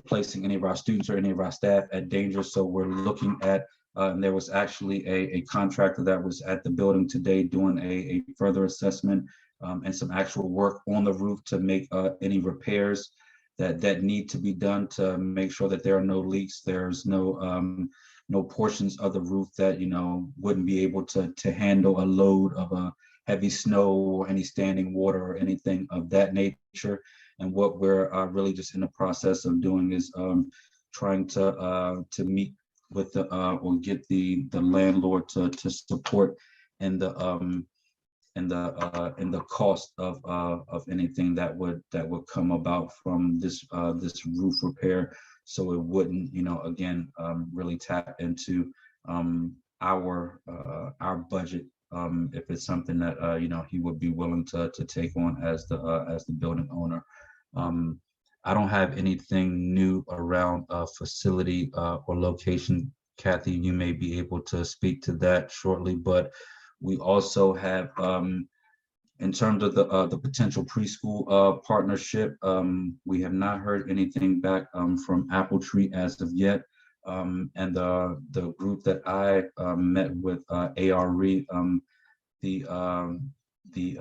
placing any of our students or any of our staff at danger. So we're looking at, and there was actually a contractor that was at the building today doing a further assessment and some actual work on the roof to make any repairs that need to be done to make sure that there are no leaks. There's no portions of the roof that wouldn't be able to handle a load of a heavy snow or any standing water or anything of that nature. And what we're really just in the process of doing is trying to meet with or get the landlord to support in the cost of anything that would come about from this roof repair, so it wouldn't again really tap into our budget if it's something that he would be willing to take on as the building owner. I don't have anything new around facility or location. Kathy, you may be able to speak to that shortly, but we also have, in terms of the potential preschool partnership, we have not heard anything back from Apple Tree as of yet. And the group that I met with, ARE, the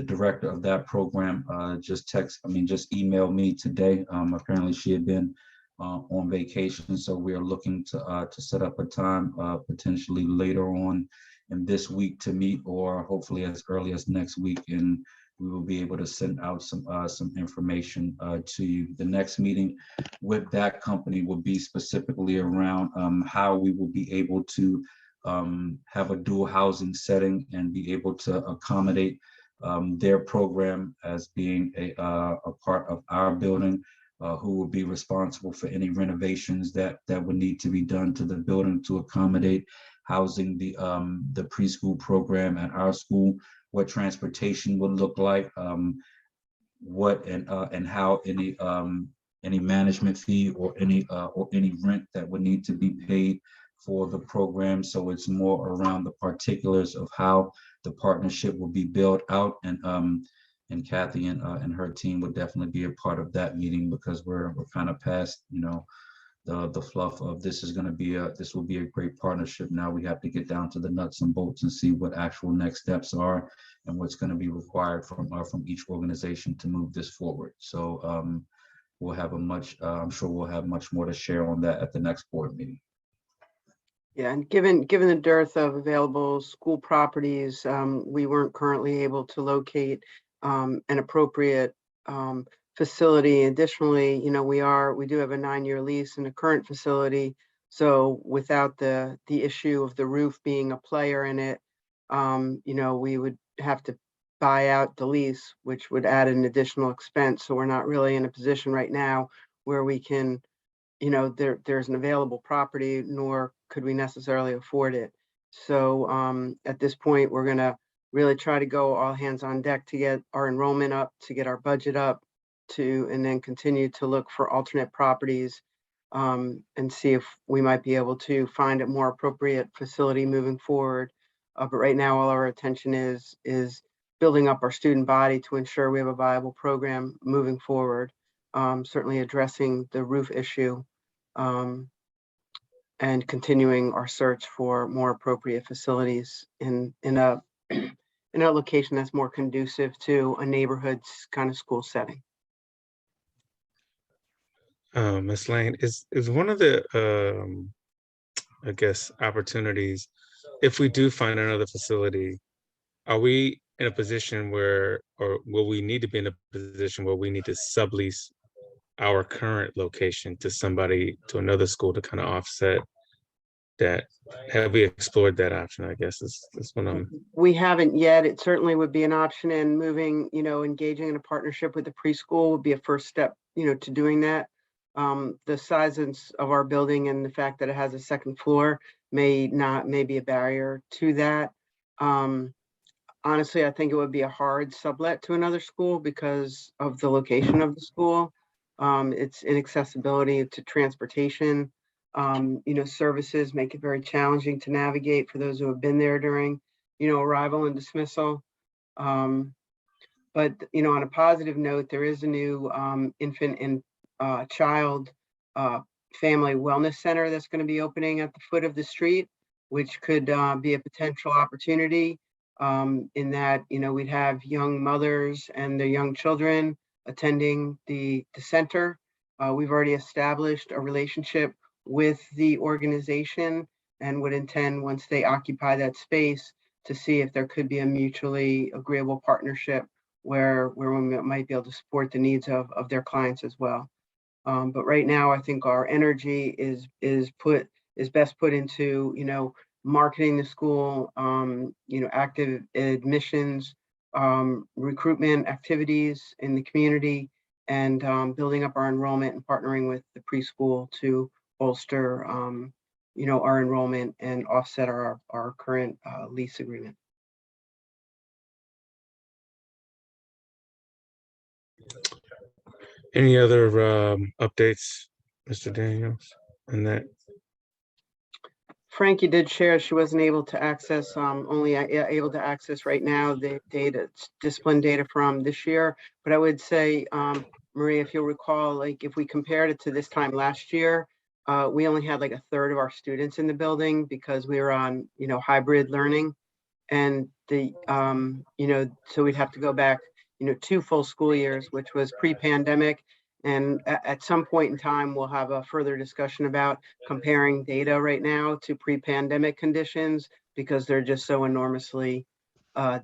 director of that program just emailed me today. Apparently she had been on vacation, so we are looking to set up a time potentially later on in this week to meet, or hopefully as early as next week, and we will be able to send out some information to you. The next meeting with that company will be specifically around how we will be able to have a dual housing setting and be able to accommodate their program as being a part of our building, who will be responsible for any renovations that would need to be done to the building to accommodate housing the preschool program at our school, what transportation would look like, what and how any management fee or any rent that would need to be paid for the program. So it's more around the particulars of how the partnership will be built out, and Kathy and her team would definitely be a part of that meeting, because we're kind of past the fluff of this will be a great partnership. Now we have to get down to the nuts and bolts and see what actual next steps are and what's going to be required from each organization to move this forward. So we'll have I'm sure we'll have much more to share on that at the next board meeting. Yeah, and given the dearth of available school properties, we weren't currently able to locate an appropriate facility. Additionally, we do have a 9-year lease in the current facility. So without the issue of the roof being a player in it, we would have to buy out the lease, which would add an additional expense. So we're not really in a position right now where we can, there's an available property, nor could we necessarily afford it. So at this point, we're going to really try to go all hands on deck to get our enrollment up, to get our budget up, and then continue to look for alternate properties and see if we might be able to find a more appropriate facility moving forward. But right now, all our attention is building up our student body to ensure we have a viable program moving forward. Certainly addressing the roof issue and continuing our search for more appropriate facilities in a in a location that's more conducive to a neighborhood's kind of school setting. Ms. Lane, is one of the I guess opportunities, if we do find another facility, are we in a position where, or will we need to be in a position where we need to sublease our current location to somebody, to another school to kind of offset that? Have we explored that option? I guess is what I'm. We haven't yet. It certainly would be an option, and moving, engaging in a partnership with the preschool would be a first step, to doing that. The size of our building and the fact that it has a second floor may be a barrier to that. Honestly, I think it would be a hard sublet to another school because of the location of the school. Its inaccessibility to transportation, services make it very challenging to navigate for those who have been there during, arrival and dismissal. But, on a positive note, there is a new infant and child family wellness center that's going to be opening at the foot of the street, which could be a potential opportunity in that, we'd have young mothers and their young children attending the center. We've already established a relationship with the organization and would intend, once they occupy that space, to see if there could be a mutually agreeable partnership where we might be able to support the needs of their clients as well. But right now, I think our energy is best put into, marketing the school, active admissions, recruitment activities in the community, and building up our enrollment and partnering with the preschool to bolster, our enrollment and offset our current lease agreement. Any other updates, Mr. Daniels, on that? Frankie did share she wasn't able to access, only able to access right now the data, discipline data from this year. But I would say, Maria, if you'll recall, like if we compared it to this time last year, we only had like a third of our students in the building because we were on, hybrid learning. And so we'd have to go back, 2 full school years, which was pre-pandemic. And at some point in time, we'll have a further discussion about comparing data right now to pre-pandemic conditions, because they're just so enormously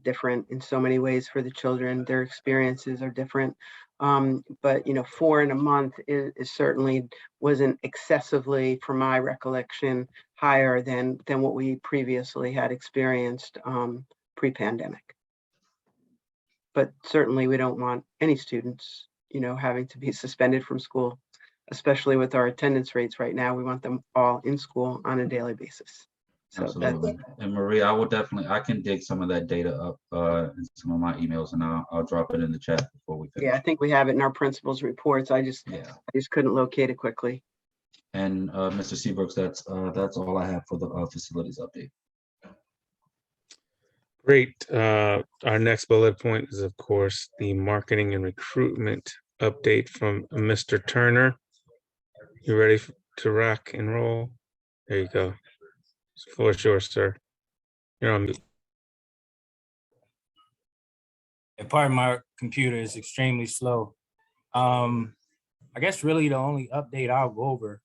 different in so many ways for the children. Their experiences are different. But 4 in a month is certainly wasn't excessively, from my recollection, higher than what we previously had experienced pre-pandemic. But certainly we don't want any students, having to be suspended from school, especially with our attendance rates right now. We want them all in school on a daily basis. So absolutely. And Maria, I can dig some of that data up in some of my emails, and I'll drop it in the chat before we finish. Yeah, I think we have it in our principal's reports. I just couldn't locate it quickly. And Mr. Seabrooks, that's all I have for the facilities update. Great. Our next bullet point is, of course, the marketing and recruitment update from Mr. Turner. You ready to rock and roll? There you go. The floor is yours, sir. You're on mute. And part of my computer is extremely slow. I guess really the only update I'll go over,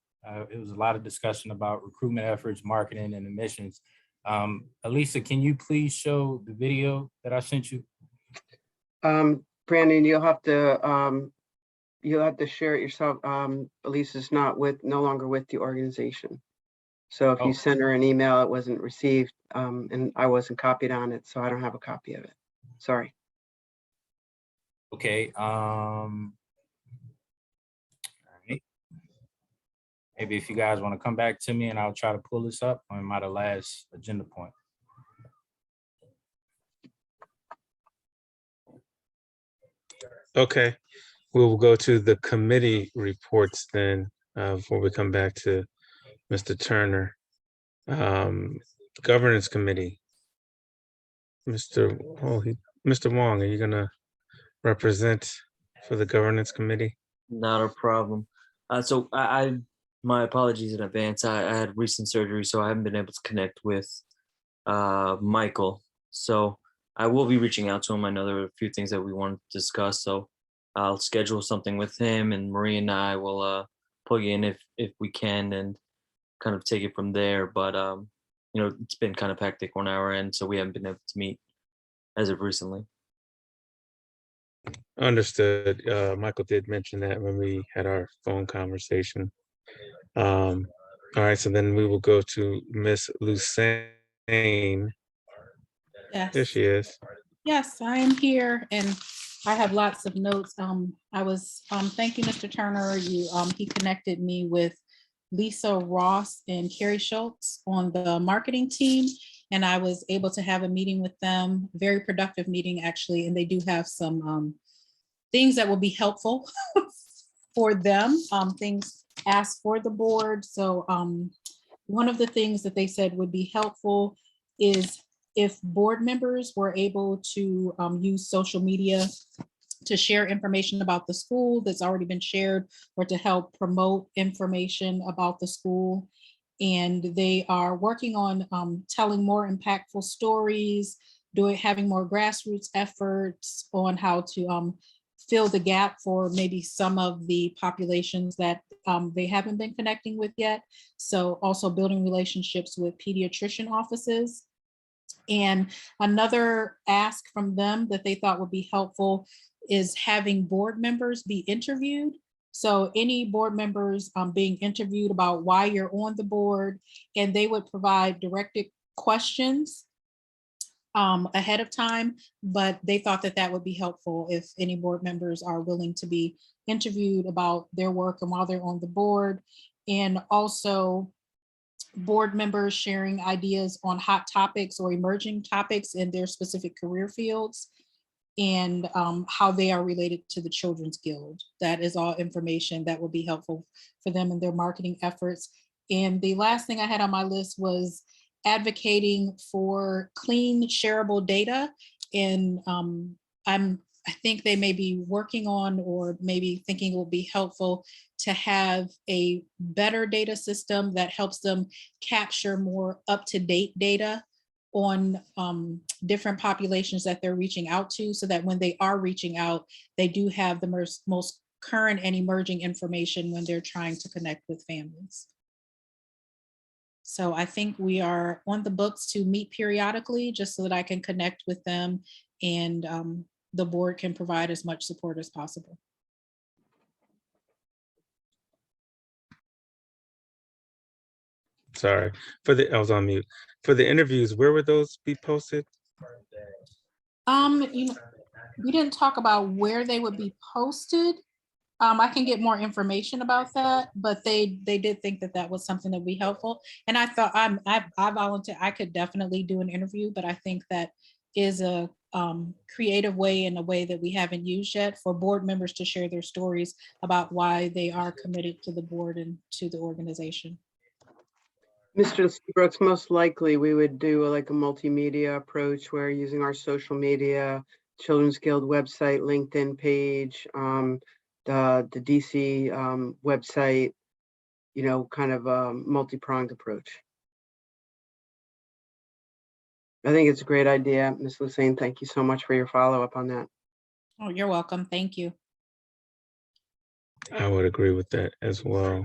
it was a lot of discussion about recruitment efforts, marketing, and admissions. Elisa, can you please show the video that I sent you? Brandon, you'll have to share it yourself. Elisa's no longer with the organization. So if you send her an email, it wasn't received, and I wasn't copied on it, so I don't have a copy of it. Sorry. Okay. All right. Maybe if you guys want to come back to me and I'll try to pull this up on my last agenda point. Okay, we will go to the committee reports then before we come back to Mr. Turner. Governance Committee. Mr. Wong, are you gonna represent for the Governance Committee? Not a problem. So I my apologies in advance. I had recent surgery, so I haven't been able to connect with Michael. So I will be reaching out to him. I know there were a few things that we wanted to discuss, so I'll schedule something with him, and Marie and I will plug in if we can and kind of take it from there. But you know, it's been kind of hectic on our end, so we haven't been able to meet as of recently. Understood. Michael did mention that when we had our phone conversation. All right, so then we will go to Miss Lucine. There Yes. she is. Yes, I am here and I have lots of notes. I was, thank you, Mr. Turner. He connected me with Lisa Ross and Carrie Schultz on the marketing team. And I was able to have a meeting with them, very productive meeting actually. And they do have some things that will be helpful for them, things asked for the board. So one of the things that they said would be helpful is if board members were able to use social media to share information about the school that's already been shared or to help promote information about the school. And they are working on telling more impactful stories, having more grassroots efforts on how to fill the gap for maybe some of the populations that they haven't been connecting with yet. So also building relationships with pediatrician offices. And another ask from them that they thought would be helpful is having board members be interviewed. So any board members being interviewed about why you're on the board, and they would provide directed questions ahead of time, but they thought that that would be helpful if any board members are willing to be interviewed about their work and while they're on the board. And also board members sharing ideas on hot topics or emerging topics in their specific career fields and how they are related to the Children's Guild. That is all information that will be helpful for them in their marketing efforts. And the last thing I had on my list was advocating for clean, shareable data. And I think they may be working on or maybe thinking it will be helpful to have a better data system that helps them capture more up-to-date data on different populations that they're reaching out to, so that when they are reaching out, they do have the most current and emerging information when they're trying to connect with families. So I think we are on the books to meet periodically just so that I can connect with them and the board can provide as much support as possible. Sorry, I was on mute. For the interviews, where would those be posted? You know, we didn't talk about where they would be posted. I can get more information about that, but they did think that that was something that would be helpful. And I thought I volunteer. I could definitely do an interview, but I think that is a creative way and a way that we haven't used yet for board members to share their stories about why they are committed to the board and to the organization. Mr. Brooks, most likely we would do like a multimedia approach where using our social media, Children's Guild website, LinkedIn page, the DC website, you know, kind of a multi-pronged approach. I think it's a great idea, Ms. Lucine. Thank you so much for your follow-up on that. Oh, you're welcome. Thank you. I would agree with that as well.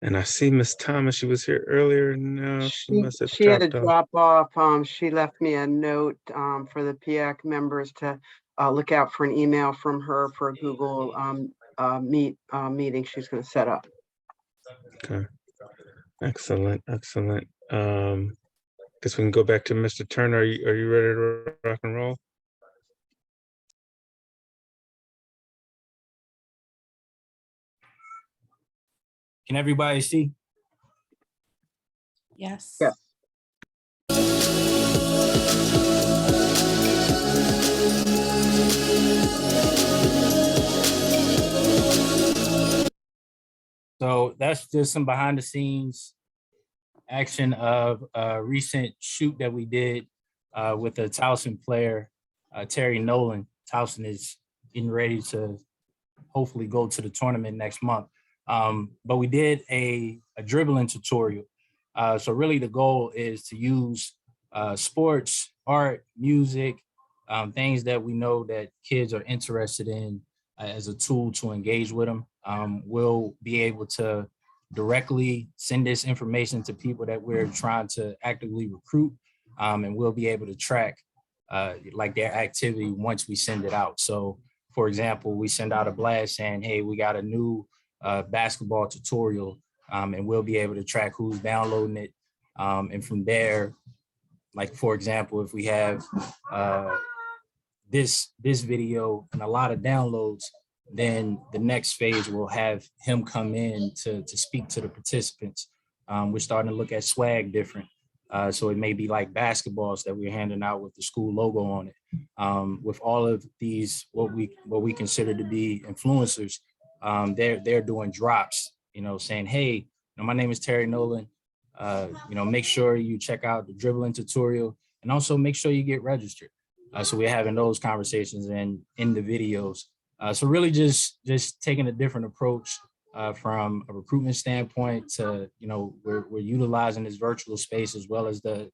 And I see Miss Thomas, she was here earlier. No, she must have She had to dropped off. drop off. She left me a note for the PAC members to look out for an email from her for a Google meeting she's going to set up. Okay. Excellent, excellent. Guess we can go back to Mr. Turner. Are you ready to rock and roll? Can everybody see? Yes. Yes. So that's just some behind the scenes action of a recent shoot that we did with the Towson player, Terry Nolan. Towson is getting ready to hopefully go to the tournament next month. But we did a dribbling tutorial. So really the goal is to use sports, art, music, things that we know that kids are interested in as a tool to engage with them. We'll be able to directly send this information to people that we're trying to actively recruit, and we'll be able to track like their activity once we send it out. So for example, we send out a blast saying, hey, we got a new basketball tutorial, and we'll be able to track who's downloading it. And from there, like for example, if we have this video and a lot of downloads, then the next phase will have him come in to speak to the participants. We're starting to look at swag different. So it may be like basketballs that we're handing out with the school logo on it. With all of these, what we consider to be influencers, they're doing drops, saying, hey, my name is Terry Nolan. Make sure you check out the dribbling tutorial, and also make sure you get registered. So we're having those conversations in the videos. So really just taking a different approach from a recruitment standpoint to, we're utilizing this virtual space as well as the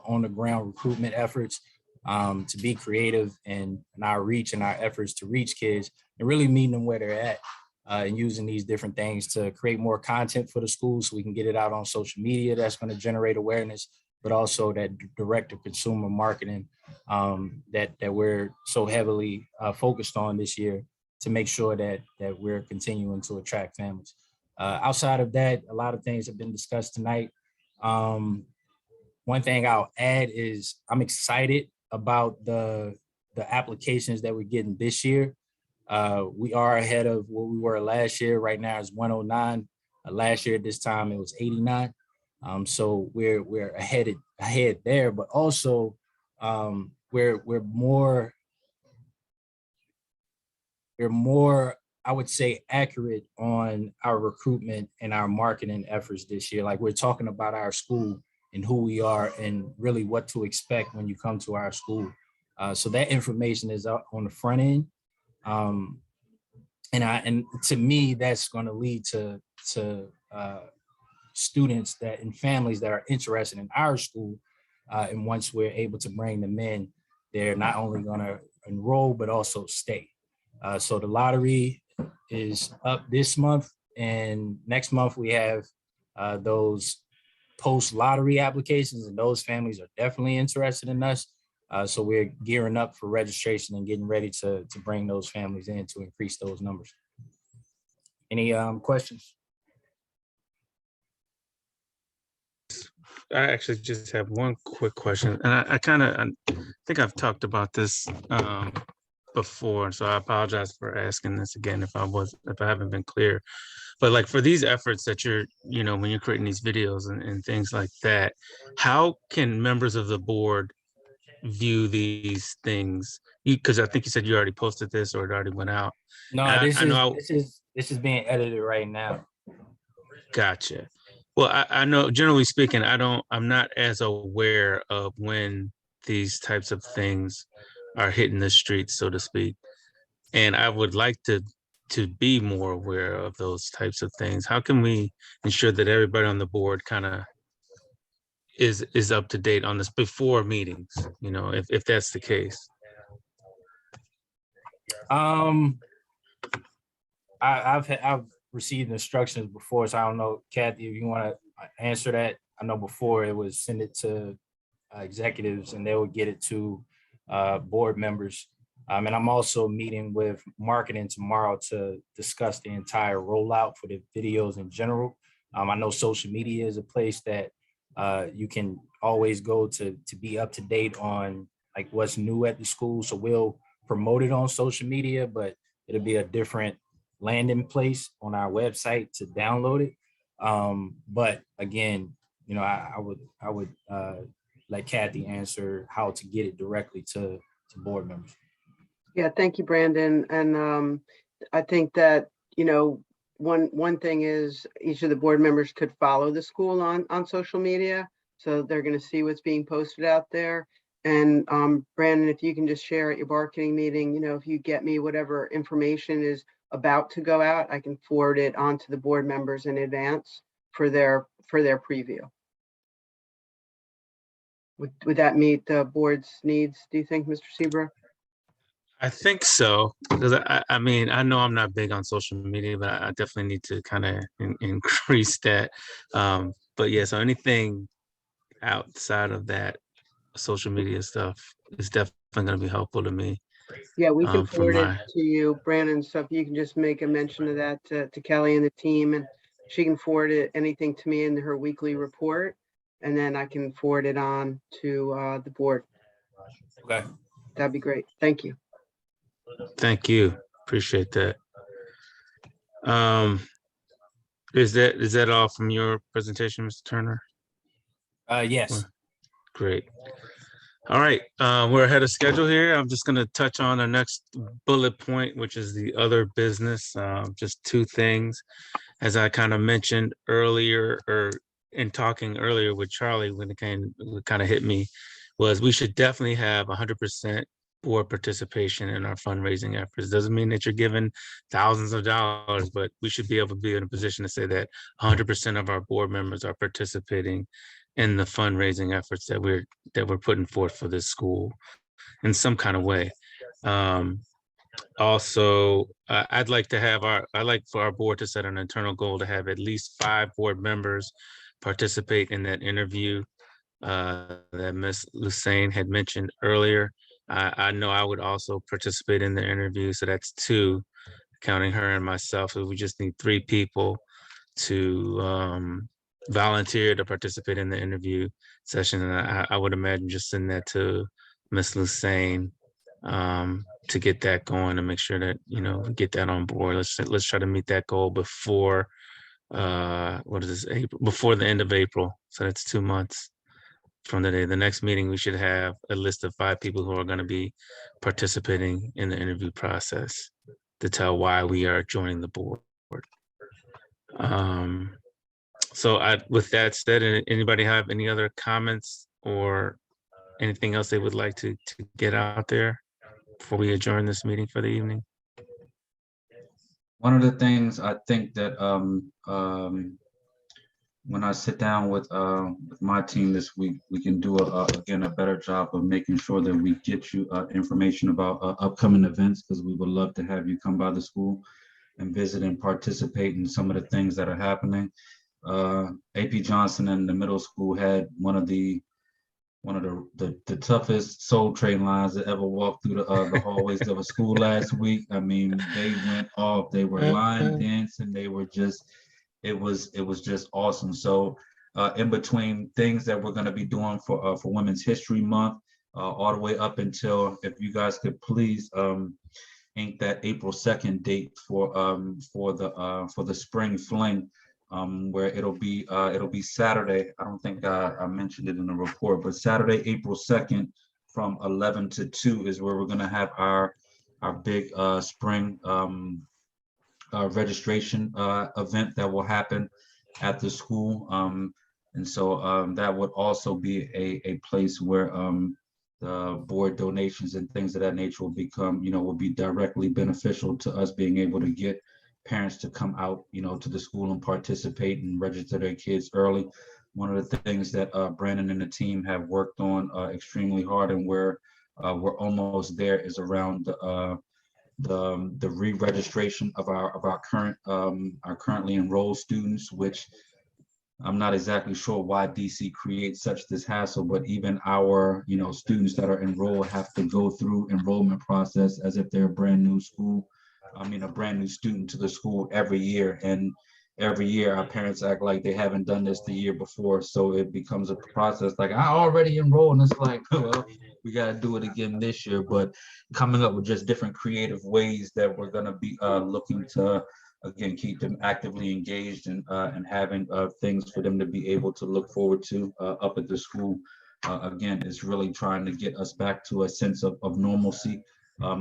on the ground recruitment efforts to be creative in our reach and our efforts to reach kids and really meeting them where they're at. And using these different things to create more content for the schools so we can get it out on social media that's going to generate awareness, but also that direct-to-consumer marketing that we're so heavily focused on this year to make sure that we're continuing to attract families. Outside of that, a lot of things have been discussed tonight. One thing I'll add is I'm excited about the applications that we're getting this year. We are ahead of what we were last year. Right now it's 109. Last year at this time it was 89. So we're ahead there, but also we're more I would say accurate on our recruitment and our marketing efforts this year. Like we're talking about our school and who we are and really what to expect when you come to our school. So that information is up on the front end. And to me, that's going to lead to students and families that are interested in our school. And once we're able to bring them in, they're not only going to enroll, but also stay. So the lottery is up this month, and next month we have those post-lottery applications, and those families are definitely interested in us. So we're gearing up for registration and getting ready to bring those families in to increase those numbers. Any questions? I actually just have one quick question, and I think I've talked about this before, so I apologize for asking this again if I haven't been clear. But like for these efforts that you're, when you're creating these videos and things like that, how can members of the board view these things? Because I think you said you already posted this or it already went out. No, this is being edited right now. Gotcha. Well, I know generally speaking, I'm not as aware of when these types of things are hitting the streets, so to speak. And I would like to be more aware of those types of things. How can we ensure that everybody on the board kind of is up to date on this before meetings, if that's the case? I've received instructions before, so I don't know, Kathy, if you want to answer that. I know before it was send it to executives and they would get it to board members. And I'm also meeting with marketing tomorrow to discuss the entire rollout for the videos in general. I know social media is a place that you can always go to be up to date on like what's new at the school. So we'll promote it on social media, but it'll be a different landing place on our website to download it. But again, I would let Kathy answer how to get it directly to board members. Yeah, thank you, Brandon. And I think that, one thing is each of the board members could follow the school on social media. So they're going to see what's being posted out there. And Brandon, if you can just share at your marketing meeting, if you get me whatever information is about to go out, I can forward it on to the board members in advance for their preview. Would that meet the board's needs, do you think, Mr. Seabrook? I think so, because I mean, I know I'm not big on social media, but I definitely need to kind of increase that. But yeah, so anything outside of that social media stuff is definitely going to be helpful to me. Yeah, we can For forward it my, to you, Brandon, so if you can just make a mention of that to Kelly and the team, and she can forward anything to me in her weekly report, and then I can forward it on to the board. Okay. That'd be great. Thank you. thank you, appreciate that. Is that all from your presentation, Mr. Turner? Yes. Great. All right, we're ahead of schedule here. I'm just going to touch on our next bullet point, which is the other business. Just two things. As I kind of mentioned earlier, or in talking earlier with Charlie, when it kind of hit me, was we should definitely have 100% board participation in our fundraising efforts. Doesn't mean that you're giving thousands of dollars, but we should be able to be in a position to say that 100% of our board members are participating in the fundraising efforts that we're putting forth for this school in some kind of way. Also, I'd like for our board to set an internal goal to have at least 5 board members participate in that interview that Ms. Lusain had mentioned earlier. I know I would also participate in the interview, so that's 2, counting her and myself. So we just need 3 people to volunteer to participate in the interview session. And I would imagine just send that to Ms. Lusain to get that going and make sure that, get that on board. Let's try to meet that goal before, what is this, April, before the end of April. So that's 2 months from the day. The next meeting, we should have a list of 5 people who are going to be participating in the interview process to tell why we are joining the board. So with that said, anybody have any other comments or anything else they would like to get out there before we adjourn this meeting for the evening? One of the things I think that when I sit down with my team this week, we can do again a better job of making sure that we get you information about upcoming events, because we would love to have you come by the school and visit and participate in some of the things that are happening. AP Johnson in the middle school had one of the toughest Soul Train lines that ever walked through the hallways of a school last week. I mean, they went off. They were line dancing. They were just, it was just awesome. So in between things that we're going to be doing for Women's History Month, all the way up until, if you guys could please ink that April 2nd date for the spring fling, where it'll be Saturday. I don't think I mentioned it in the report, but Saturday, April 2nd from 11 to 2 is where we're going to have our big spring registration event that will happen at the school. And so that would also be a place where the board donations and things of that nature will become, will be directly beneficial to us being able to get parents to come out, to the school and participate and register their kids early. One of the things that Brandon and the team have worked on extremely hard, and where we're almost there, is around the re-registration of our currently enrolled students, which I'm not exactly sure why DC creates such this hassle, but even our, students that are enrolled have to go through enrollment process as if they're a brand new student to the school every year. And every year our parents act like they haven't done this the year before. So it becomes a process like, I already enrolled. And it's like, well, we got to do it again this year. But coming up with just different creative ways that we're going to be looking to, again, keep them actively engaged and having things for them to be able to look forward to up at the school. Again, is really trying to get us back to a sense of normalcy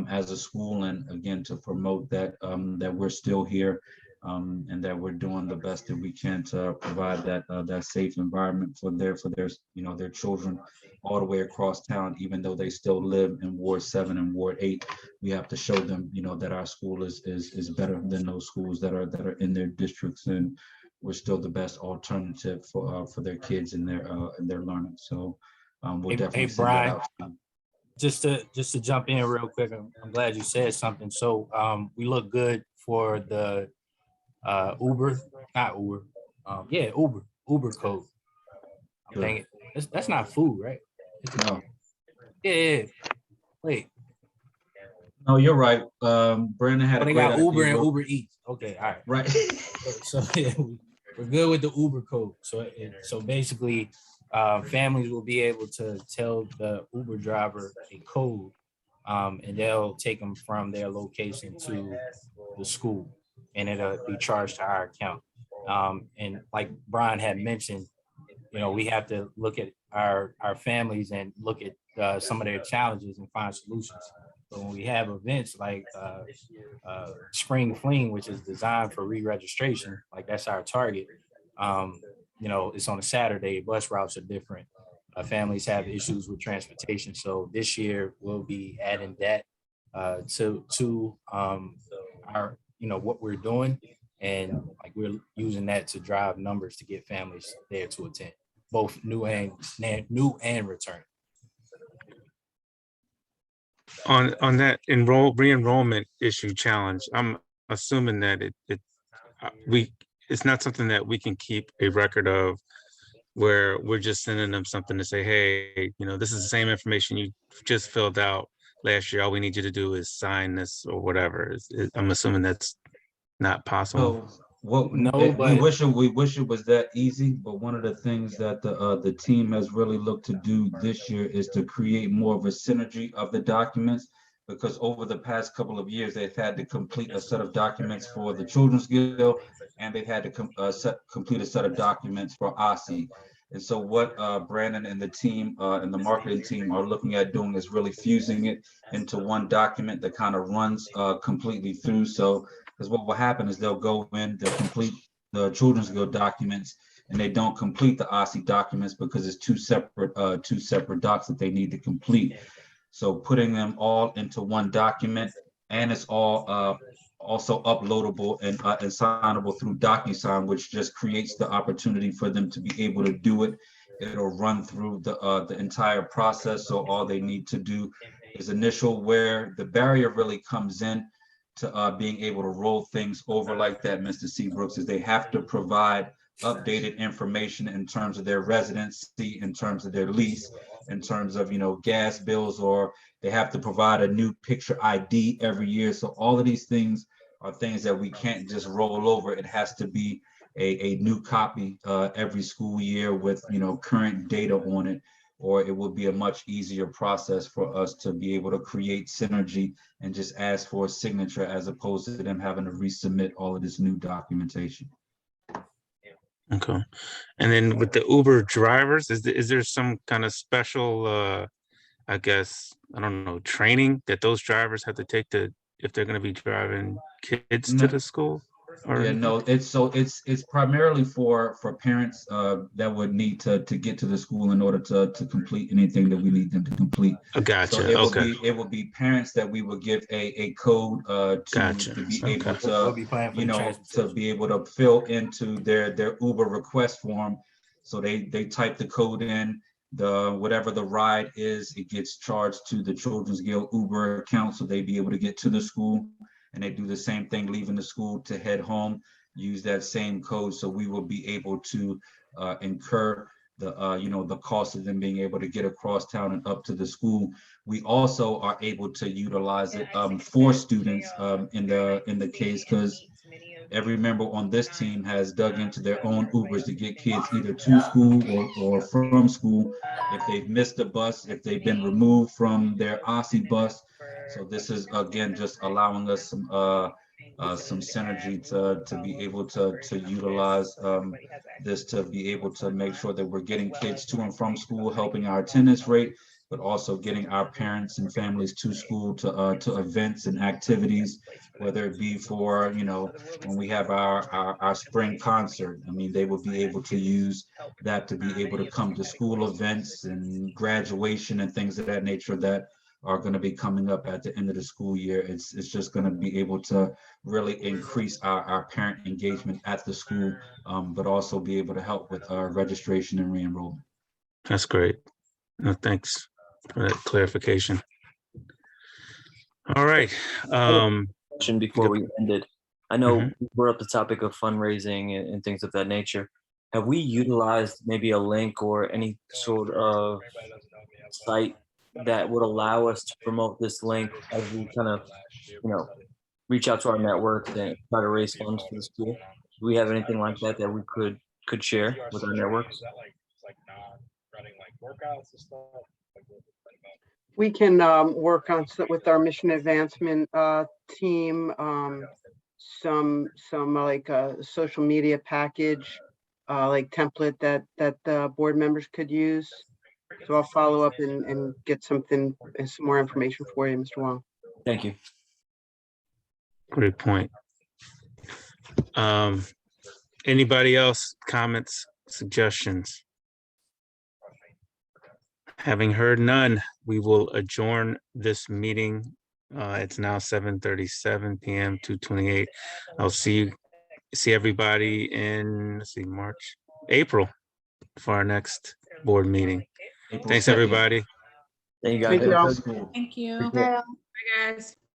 as a school, and again, to promote that that we're still here and that we're doing the best that we can to provide that safe environment for their their children all the way across town, even though they still live in Ward 7 and Ward 8. We have to show them, that our school is better than those schools that are in their districts, and we're still the best alternative for their kids and their learning. So we'll Hey, definitely send that Brian, out to them. just to jump in real quick, I'm glad you said something. So we look good for the Uber, not Uber. Yeah, Uber code. Sure. Dang it. That's not food, right? No, Yeah. Wait. no, you're right. Brandon had Oh, a they great got Uber idea. and Uber Eats. Okay, all right. Right. So yeah, we're good with the Uber code. So basically, families will be able to tell the Uber driver a code, and they'll take them from their location to the school, and it'll be charged to our account. And like Brian had mentioned, we have to look at our families and look at some of their challenges and find solutions. So when we have events like Spring Fling, which is designed for re-registration, like that's our target. It's on a Saturday, bus routes are different. Families have issues with transportation. So this year we'll be adding that to our, what we're doing. And like we're using that to drive numbers to get families there to attend, both new and return. On that re-enrollment issue challenge, I'm assuming that it's not something that we can keep a record of, where we're just sending them something to say, hey, this is the same information you just filled out last year. All we need you to do is sign this or whatever. I'm assuming that's not possible. So we wish it was that easy, but one of the things that the team has really looked to do this year is to create more of a synergy of the documents, because over the past couple of years they've had to complete a set of documents for the Children's Guild, and they've had to complete a set of documents for OSSI. And so what Brandon and the team and the marketing team are looking at doing is really fusing it into one document that kind of runs completely through. So because what will happen is they'll go in, they'll complete the Children's Guild documents, and they don't complete the OSSI documents because it's two separate docs that they need to complete. So putting them all into one document, and it's all also uploadable and signable through DocuSign, which just creates the opportunity for them to be able to do it. It'll run through the entire process. So all they need to do is initial. Where the barrier really comes in to being able to roll things over like that, Mr. Seabrooks, is they have to provide updated information in terms of their residency, in terms of their lease, in terms of gas bills, or they have to provide a new picture ID every year. So all of these things are things that we can't just roll over. It has to be a new copy every school year with current data on it, or it will be a much easier process for us to be able to create synergy and just ask for a signature, as opposed to them having to resubmit all of this new documentation. Okay. And then with the Uber drivers, is there some kind of special, I guess, I don't know, training that those drivers have to take if they're going to be driving kids to the school? Yeah, no, it's primarily for parents that would need to get to the school in order to complete anything that we need them to complete. Gotcha. So it will be parents that we will give a code to be able to to be able to fill into their Uber request form. So they type the code in, whatever the ride is, it gets charged to the Children's Guild Uber account, so they be able to get to the school. And they do the same thing leaving the school to head home, use that same code. So we will be able to incur the cost of them being able to get across town and up to the school. We also are able to utilize it for students in the case, because every member on this team has dug into their own Ubers to get kids either to school or from school, if they've missed a bus, if they've been removed from their OSSI bus. So this is, again, just allowing us some synergy to be able to utilize this, to be able to make sure that we're getting kids to and from school, helping our attendance rate, but also getting our parents and families to school to events and activities, whether it be for, you know, when we have our spring concert. I mean, they will be able to use that to be able to come to school events and graduation and things of that nature that are going to be coming up at the end of the school year. It's just going to be able to really increase our parent engagement at the school, but also be able to help with registration and re-enrollment. That's great. No, thanks for that clarification. All right. Question before we ended. I know we brought up the topic of fundraising and things of that nature. Have we utilized maybe a link or any sort of site that would allow us to promote this link as we kind of, you know, reach out to our network and try to raise funds for the school? Do we have anything like that that we could share with our networks? We can work on with our mission advancement team, some like a social media package, like template that the board members could use. So I'll follow up and get some more information for you, Mr. Wong. Thank you. Great point. Anybody else, comments, suggestions? Having heard none, we will adjourn this meeting. It's now 7:37 p.m. 2:28. I'll see everybody in, let's see, April for our next board meeting. Thanks, everybody. Thank you, guys. Thank you all. Thank you. Appreciate it. Hi, guys.